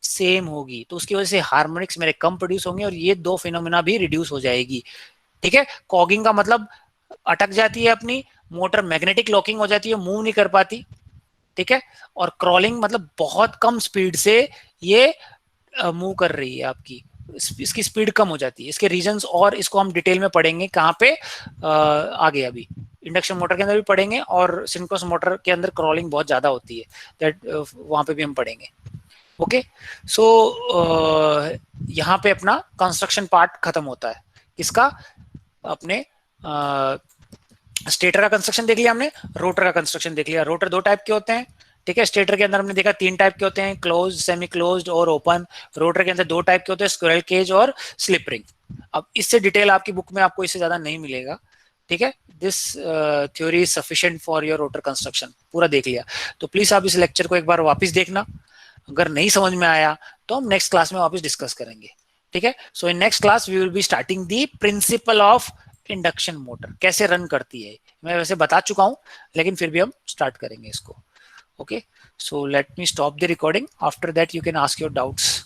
सेम होगी, तो उसकी वजह से हार्मोनिक्स मेरे कम प्रोड्यूस होंगे और ये दो फिनोमिना भी रिड्यूस हो जाएगी। ठीक है, कॉगिंग का मतलब अटक जाती है अपनी मोटर, मैग्नेटिक लॉकिंग हो जाती है, मूव नहीं कर पाती। ठीक है, और क्रॉलिंग मतलब बहुत कम स्पीड से ये मूव कर रही है आपकी, इसकी स्पीड कम हो जाती है। इसके रीजंस और इसको हम डिटेल में पढ़ेंगे कहाँ पे आगे, अभी इंडक्शन मोटर के अंदर भी पढ़ेंगे और सिंक्रोनस मोटर के अंदर क्रॉलिंग बहुत ज्यादा होती है, दैट वहां पे भी हम पढ़ेंगे। ओके, सो यहाँ पे अपना कंस्ट्रक्शन पार्ट खत्म होता है। किसका, अपने स्टेटर का कंस्ट्रक्शन देख लिया हमने, रोटर का कंस्ट्रक्शन देख लिया। रोटर दो टाइप के होते हैं। ठीक है, स्टेटर के अंदर हमने देखा 3 टाइप के होते हैं, क्लोज, सेमी क्लोज्ड और ओपन। रोटर के अंदर 2 टाइप के होते हैं, स्क्विरल केज और स्लिप रिंग। अब इससे डिटेल आपकी बुक में आपको इससे ज्यादा नहीं मिलेगा। ठीक है, this theory is sufficient for your rotor construction, पूरा देख लिया। तो प्लीज आप इस लेक्चर को एक बार वापस देखना, अगर नहीं समझ में आया तो हम नेक्स्ट क्लास में वापस डिस्कस करेंगे। ठीक है, so in next class we will be starting the principle of induction motor, कैसे रन करती है। मैं वैसे बता चुका हूं, लेकिन फिर भी हम स्टार्ट करेंगे इसको। Okay, so let me stop the recording, after that you can ask your doubts.